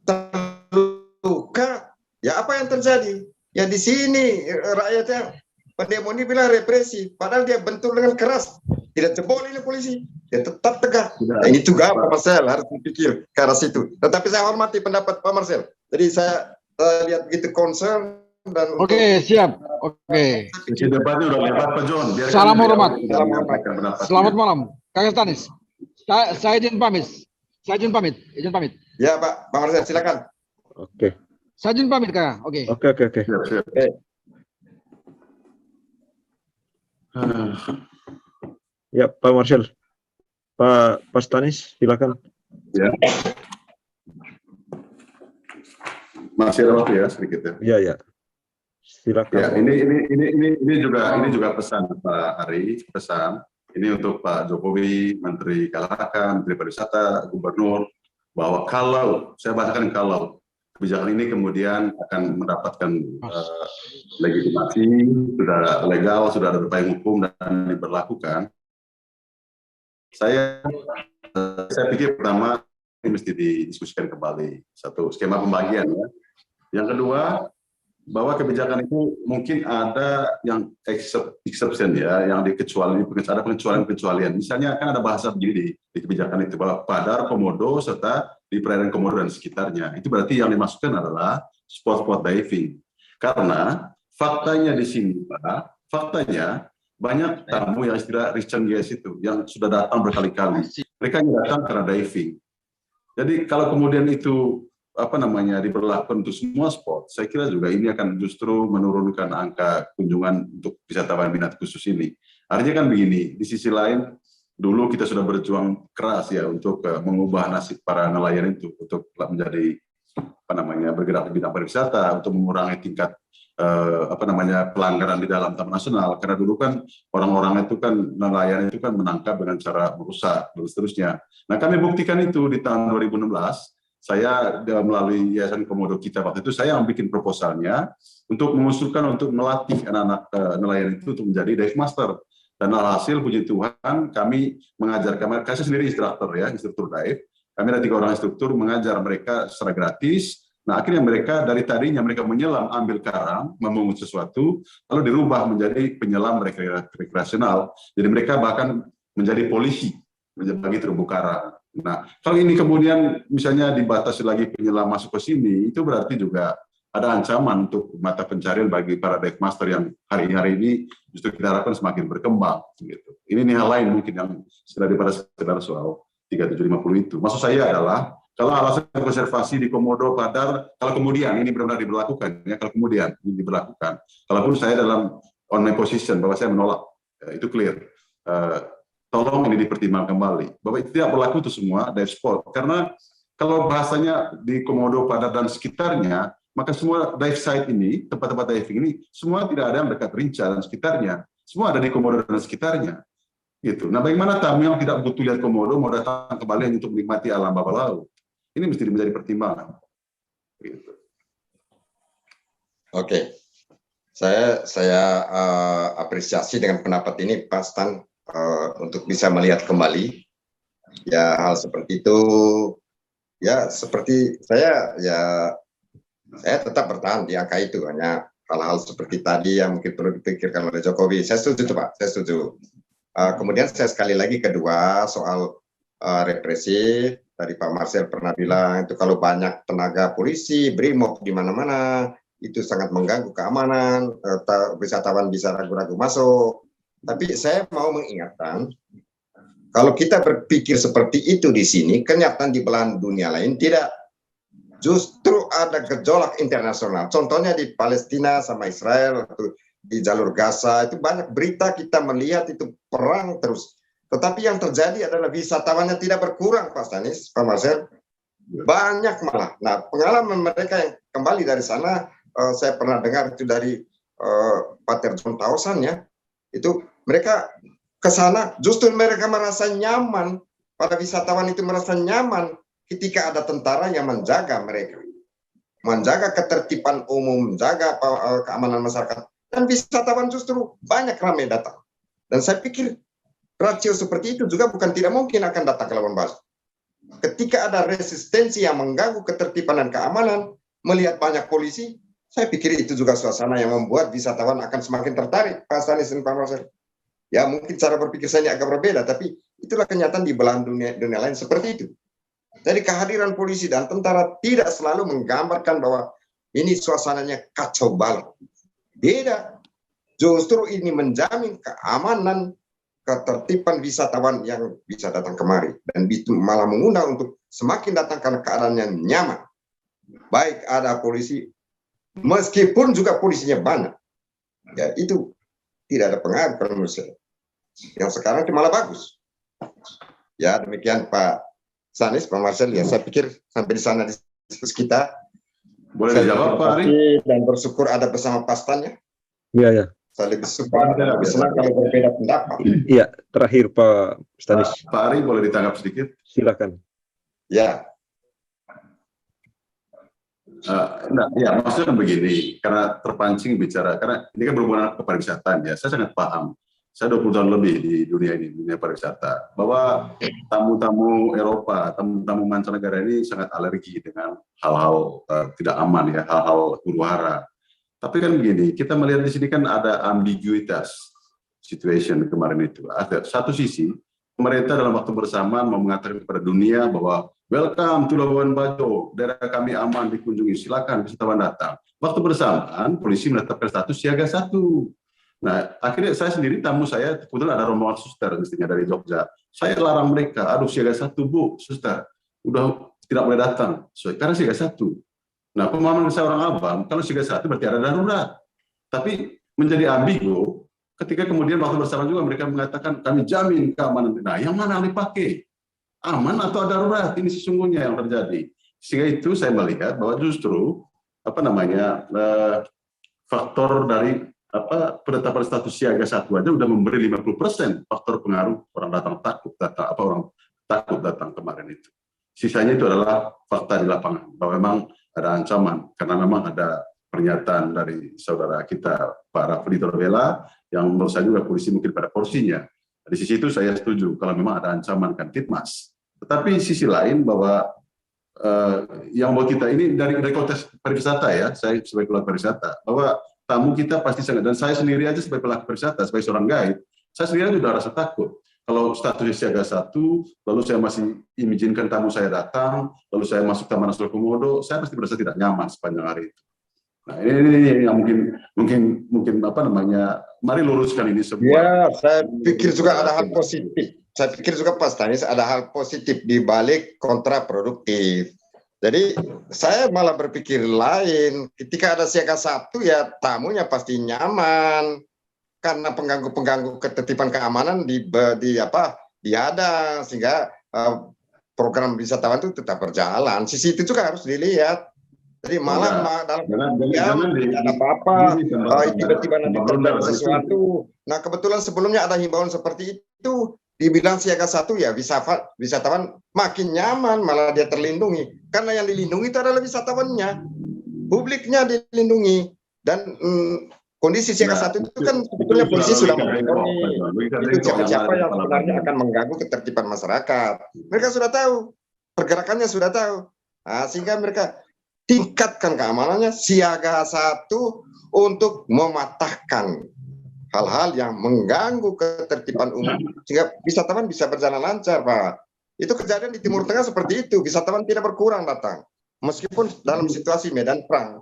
terluka, ya apa yang terjadi? Ya di sini rakyatnya, pendemo ini bilang represif, padahal dia bentur dengan keras, tidak jebol ini polisi, dia tetap tegak. Nah, ini juga Pak Marcel harus berpikir ke arah situ. Tetapi saya hormati pendapat Pak Marcel. Jadi saya lihat begitu concern dan Oke, siap. Oke. Isi debatnya udah lebat Pak John. Biarkan Salam beliau hormat. menyampaikan pendapatnya. Selamat malam, Kakak Stanis. Saya izin pamit. Izin pamit. ya Pak Marcel silakan. Oke. Saya izin pamit, Kak. Oke. Oke. Siap, siap. Ya, Pak Marcel. Pak Stanis, silakan. Ya. Masih ada waktu ya sedikit ya. Ya. Silakan. Ya, ini juga pesan Pak Ari, pesan ini untuk Pak Jokowi, Menteri KLHK, Menteri Pariwisata, Gubernur, bahwa kalau saya bahasakan kalau kebijakan ini kemudian akan mendapatkan legitimasi, sudah legal, sudah ada payung hukum dan diberlakukan. Saya pikir pertama ini mesti didiskusikan kembali satu skema pembagian ya. Yang kedua, bahwa kebijakan itu mungkin ada yang exception ya, yang dikecualian, ada pengecualian. Misalnya kan ada bahasa begini di kebijakan itu bahwa Padar, Komodo serta di perairan Komodo dan sekitarnya. Itu berarti yang dimasukkan adalah spot-spot diving. Karena faktanya di sini Pak, faktanya banyak tamu yang istilah return guest itu yang sudah datang berkali-kali. Mereka datang karena diving. Jadi kalau kemudian itu diberlakukan untuk semua spot, saya kira juga ini akan justru menurunkan angka kunjungan untuk wisatawan minat khusus ini. Artinya kan begini, di sisi lain dulu kita sudah berjuang keras ya untuk mengubah nasib para nelayan itu untuk menjadi bergerak di bidang pariwisata, untuk mengurangi tingkat pelanggaran di dalam taman nasional. Karena dulu kan orang-orang itu kan nelayan itu kan menangkap dengan cara merusak dan seterusnya. Nah kami buktikan itu di tahun 2016. Saya melalui Yayasan Komodo kita waktu itu saya yang bikin proposalnya untuk mengusulkan untuk melatih anak-anak nelayan itu untuk menjadi dive master. Dan alhasil puji Tuhan kami mengajarkan, saya sendiri instruktur dive. Kami ada 3 orang instruktur mengajar mereka secara gratis. Nah akhirnya mereka dari tadinya mereka menyelam, ambil karang, memungut sesuatu, lalu dirubah menjadi penyelam rekreasional. Jadi mereka bahkan menjadi polisi, bagi terumbu karang. Nah, kalau ini kemudian misalnya dibatasi lagi penyelam masuk ke sini, itu berarti juga ada ancaman untuk mata pencarian bagi para dive master yang hari-hari ini justru kita harapkan semakin berkembang. Gitu. Ini hal lain mungkin yang daripada sekedar soal 3750 itu. Maksud saya adalah Kalau alasan konservasi di Komodo, Padar, kalau kemudian ini benar-benar diberlakukan, ya, kalau kemudian ini diberlakukan, kalaupun saya dalam on my position bahwa saya menolak, itu clear. Tolong ini dipertimbangkan kembali bahwa itu tidak berlaku untuk semua dive spot, karena kalau bahasanya di Komodo, Padar dan sekitarnya, maka semua dive site ini, tempat-tempat diving ini, semua tidak ada yang dekat Rinca dan sekitarnya, semua ada di Komodo dan sekitarnya. Gitu. Nah, bagaimana tamu yang tidak butuh lihat Komodo mau datang kembali hanya untuk menikmati alam bawah laut? Ini mesti menjadi pertimbangan. Gitu. Oke, saya apresiasi dengan pendapat ini, Pak Stan, untuk bisa melihat kembali ya hal seperti itu. Ya seperti saya tetap bertahan di angka itu, hanya hal-hal seperti tadi yang mungkin perlu dipikirkan oleh Jokowi. Saya setuju, Pak, saya setuju. Kemudian saya sekali lagi kedua soal represi. Tadi Pak Marcel pernah bilang itu kalau banyak tenaga polisi, BRIMOB di mana-mana, itu sangat mengganggu keamanan, wisatawan bisa ragu-ragu masuk. Tapi saya mau mengingatkan, kalau kita berpikir seperti itu di sini, kenyataan di belahan dunia lain tidak. Justru ada gejolak internasional. Contohnya di Palestina sama Israel, atau di jalur Gaza, itu banyak berita kita melihat itu perang terus. Tetapi yang terjadi adalah wisatawannya tidak berkurang, Pak Stanis, Pak Marcel. Banyak malah. Nah, pengalaman mereka yang kembali dari sana, saya pernah dengar itu dari Pater John Tausan ya, itu mereka ke sana, justru mereka merasa nyaman, para wisatawan itu merasa nyaman ketika ada tentara yang menjaga mereka. Menjaga ketertiban umum, menjaga keamanan masyarakat. Dan wisatawan justru banyak ramai datang. Dan saya pikir rasio seperti itu juga bukan tidak mungkin akan datang ke Labuan Bajo. Ketika ada resistensi yang mengganggu ketertiban dan keamanan, melihat banyak polisi, saya pikir itu juga suasana yang membuat wisatawan akan semakin tertarik, Pak Stanis dan Pak Marcel. Ya mungkin cara berpikir saya ini agak berbeda, tapi itulah kenyataan di belahan dunia lain seperti itu. Jadi kehadiran polisi dan tentara tidak selalu menggambarkan bahwa ini suasananya kacau balau. Beda. Justru ini menjamin keamanan, ketertiban wisatawan yang bisa datang kemari, dan itu malah mengundang untuk semakin datang karena keadaannya nyaman. Baik ada polisi, meskipun juga polisinya banyak, ya itu tidak ada pengaruh kalau menurut saya. Yang sekarang itu malah bagus. Ya demikian Pak Stanis, Pak Marcel, ya saya pikir sampai di sana diskusi kita. Boleh dijawab Pak Ari? Dan bersyukur ada bersama Pak Stan ya. Iya, ya. Saya lebih suka, lebih senang kalau berbeda pendapat. Iya, terakhir Pak Stanis. Pak Ari boleh ditangkap sedikit? Silakan. Ya. Ya, maksudnya kan begini, karena terpancing bicara, karena ini kan berhubungan ke pariwisata ya, saya sangat paham. Saya 20 tahun lebih di dunia ini, dunia pariwisata, bahwa tamu-tamu Eropa, tamu-tamu mancanegara ini sangat alergi dengan hal-hal tidak aman ya, hal-hal huru-hara. Tapi kan begini, kita melihat di sini kan ada ambiguitas situation kemarin itu. Ada satu sisi, pemerintah dalam waktu bersamaan mau mengatakan kepada dunia bahwa welcome to Labuan Bajo, daerah kami aman dikunjungi, silakan wisatawan datang. Waktu bersamaan, polisi menetapkan status siaga 1. Nah, akhirnya saya sendiri, tamu saya, kebetulan ada rombongan suster mestinya dari Jogja. Saya larang mereka, aduh siaga 1 Bu, suster, udah tidak boleh datang, karena siaga 1. Nah, pemahaman saya orang awam, kalau siaga 1 berarti ada darurat. Tapi menjadi ambigu, ketika kemudian waktu bersamaan juga mereka mengatakan, kami jamin keamanan. Nah, yang mana yang dipakai? Aman atau darurat? Ini sesungguhnya yang terjadi. Sehingga itu saya melihat bahwa justru, faktor dari penetapan status siaga 1 aja udah memberi 50% faktor pengaruh orang takut datang kemarin itu. Sisanya itu adalah fakta di lapangan, bahwa memang ada ancaman, karena memang ada pernyataan dari saudara kita, Pak Rafli Torbela, yang menurut saya juga polisi mungkin pada porsinya. Di sisi itu saya setuju, kalau memang ada ancaman kan Titmas. Tetapi sisi lain bahwa yang buat kita ini dari konteks pariwisata ya, saya sebagai pelaku pariwisata, bahwa tamu kita pasti sangat, dan saya sendiri aja sebagai pelaku pariwisata, sebagai seorang guide, saya sendiri sudah rasa takut. Kalau statusnya siaga 1, lalu saya masih izinkan tamu saya datang, lalu saya masuk Taman Nasional Komodo, saya pasti merasa tidak nyaman sepanjang hari itu. Nah, ini yang mungkin mari luruskan ini semua. Ya, saya pikir juga ada hal positif. saya pikir juga Pak Stanis ada hal positif di balik kontraproduktif. Jadi saya malah berpikir lain, ketika ada siaga 1 ya tamunya pasti nyaman, karena pengganggu-pengganggu ketertiban keamanan diada, sehingga program wisatawan itu tetap berjalan. Sisi itu juga harus dilihat. Jadi malah dalam tidak ada apa-apa, tiba-tiba nanti terjadi sesuatu. Nah kebetulan sebelumnya ada himbauan seperti itu, dibilang siaga 1 ya wisatawan makin nyaman, malah dia terlindungi. Karena yang dilindungi itu adalah wisatawannya, publiknya dilindungi. Dan kondisi siaga 1 itu kan sebetulnya polisi sudah mengetahui itu siapa yang sebenarnya akan mengganggu ketertiban masyarakat. Mereka sudah tahu, pergerakannya sudah tahu. Nah, sehingga mereka tingkatkan keamanannya siaga 1 untuk mematahkan hal-hal yang mengganggu ketertiban umum sehingga wisatawan bisa berjalan lancar, Pak. Itu kejadian di Timur Tengah seperti itu, wisatawan tidak berkurang datang meskipun dalam situasi medan perang.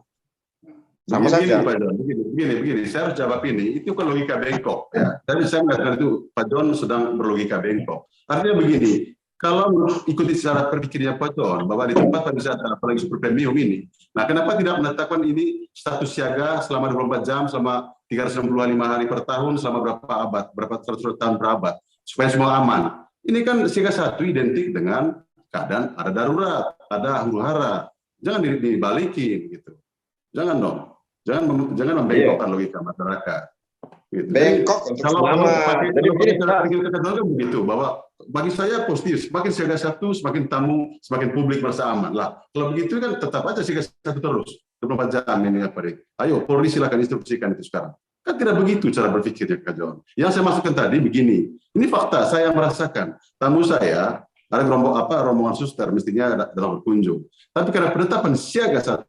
Sama saja. Begini, saya harus jawab ini. Itu kan logika bengkok. Ya. Tapi saya mengatakan itu Pak John sedang berlogika bengkok. Artinya begini, kalau ikuti cara berpikirnya Pak John, bahwa di tempat wisata, apalagi super premium ini, nah kenapa tidak menetapkan ini status siaga selama 24 jam, selama 365 hari per tahun, selama berapa abad, berapa ratus tahun per abad, supaya semua aman. Ini kan siaga 1 identik dengan keadaan ada darurat, ada huru-hara. Jangan dibalikin gitu. Jangan dong. Jangan membengkokkan logika masyarakat. Gitu. Bengkok untuk selama. Jadi begitu bahwa bagi saya positif, semakin siaga 1, semakin tamu, semakin publik merasa aman. Lah, kalau begitu kan tetap aja siaga 1 terus. 24 jam ini apa nih? Ayo, Polri silakan instruksikan itu sekarang. Kan tidak begitu cara berpikirnya, Kak John. Yang saya masukkan tadi begini. Ini fakta, saya merasakan. Tamu saya, ada rombongan suster, mestinya dalam berkunjung. Tapi karena penetapan siaga 1,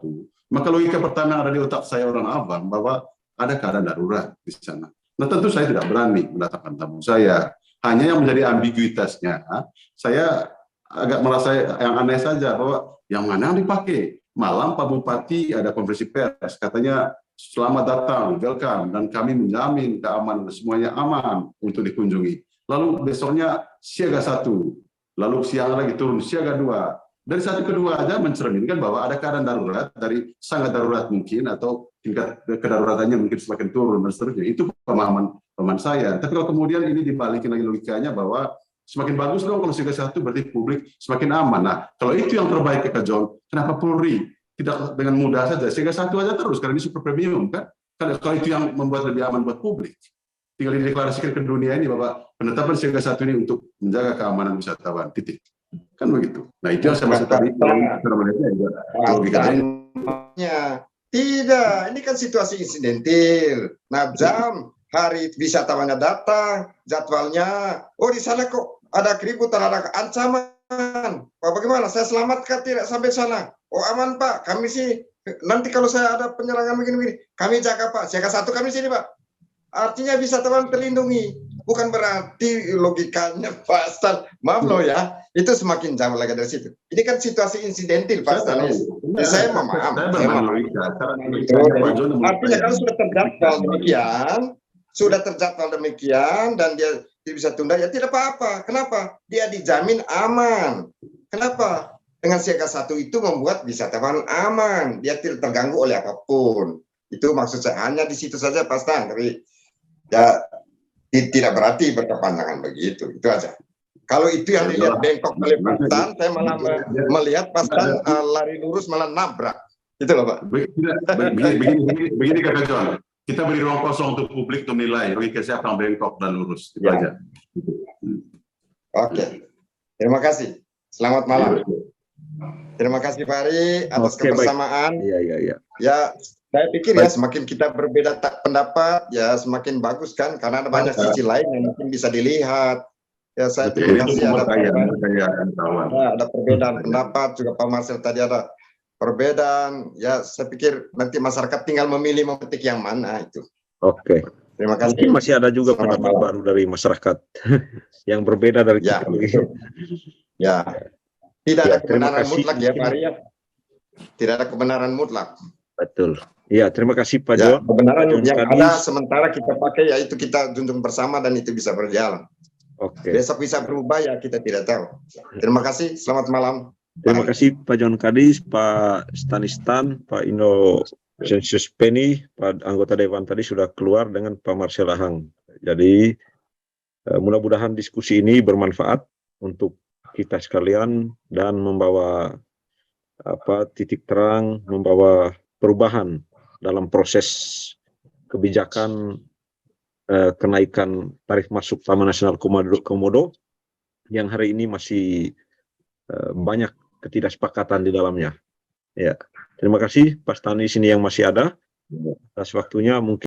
maka logika pertama yang ada di otak saya orang Abang bahwa ada keadaan darurat di sana. Nah tentu saya tidak berani mendatangkan tamu saya. Hanya yang menjadi ambiguitasnya, saya agak merasa yang aneh saja bahwa yang mana yang dipakai. Malam Pak Bupati ada konferensi pers, katanya selamat datang, welcome, dan kami menjamin keamanan semuanya aman untuk dikunjungi. Lalu besoknya siaga 1, lalu siang lagi turun siaga 2. Dari 1 ke 2 aja mencerminkan bahwa ada keadaan darurat, dari sangat darurat mungkin atau tingkat kedaruratannya mungkin semakin turun dan seterusnya. Itu pemahaman saya. Tapi kalau kemudian ini dibalikin lagi logikanya bahwa semakin bagus dong kalau siaga 1 berarti publik semakin aman. Nah, kalau itu yang terbaik Kak John, kenapa Polri tidak dengan mudah saja siaga 1 aja terus karena ini super premium kan? Kalau itu yang membuat lebih aman buat publik. Tinggal dideklarasikan ke dunia ini bahwa penetapan siaga 1 ini untuk menjaga keamanan wisatawan. Titik. Kan begitu. Nah itu yang saya maksud tadi. Tidak, ini kan situasi insidentil. Nah jam, hari wisatawannya datang, jadwalnya, oh di sana kok ada keributan, ada ancaman. Pak bagaimana? Saya selamatkan tidak sampai sana. Oh aman Pak, kami sih nanti kalau saya ada penyerangan begini-begini, kami jaga Pak. Siaga 1 kami sini Pak. Artinya wisatawan terlindungi. Bukan berarti logikanya Pak Stan, maaf loh ya, itu semakin jauh lagi dari situ. Ini kan situasi insidentil Pak Stan. Saya memaham. Artinya kalau sudah terjadwal demikian, dan dia bisa tunda, ya tidak apa-apa. Kenapa? Dia dijamin aman. Kenapa? Dengan siaga 1 itu membuat wisatawan aman, dia tidak terganggu oleh apapun. Itu maksud saya, hanya di situ saja Pak Stan. Tapi ya tidak berarti berkepanjangan begitu, itu aja. Kalau itu yang dilihat bengkok oleh Pak Stan, saya malah melihat Pak Stan lari lurus malah nabrak. Itu loh Pak. Begini Kak John, kita beri ruang kosong untuk publik untuk menilai logika siapa yang bengkok dan lurus. Itu aja. Oke, terima kasih. Selamat malam. Terima kasih Pak Ari atas kebersamaan. Iya. Ya. Saya pikir ya semakin kita berbeda pendapat ya semakin bagus kan, karena ada banyak sisi lain yang mungkin bisa dilihat. Ya saya pikir masih ada perbedaan pendapat, juga Pak Marcel tadi ada perbedaan. Ya saya pikir nanti masyarakat tinggal memilih memetik yang mana itu. Oke. Terima kasih. Mungkin masih ada juga pendapat baru dari masyarakat yang berbeda dari kita. Ya. Tidak ada kebenaran mutlak ya Pak Arya. Tidak ada kebenaran mutlak. Betul. Ya, terima kasih Pak Ya, Jo. kebenaran yang ada sementara kita pakai, yaitu kita junjung bersama dan itu bisa berjalan. Oke. Besok bisa berubah ya, kita tidak tahu. Terima kasih, selamat malam. Terima kasih Pak John Kadis, Pak Stanistan, Pak Innocentius Penny, Pak anggota Dewan tadi sudah keluar dengan Pak Marcel Ahang. Jadi mudah-mudahan diskusi ini bermanfaat untuk kita sekalian dan membawa titik terang, membawa perubahan dalam proses kebijakan kenaikan tarif masuk Taman Nasional Komodo yang hari ini masih banyak ketidaksepakatan di dalamnya. Ya, terima kasih Pak Stanis ini yang masih ada atas waktunya. Mungkin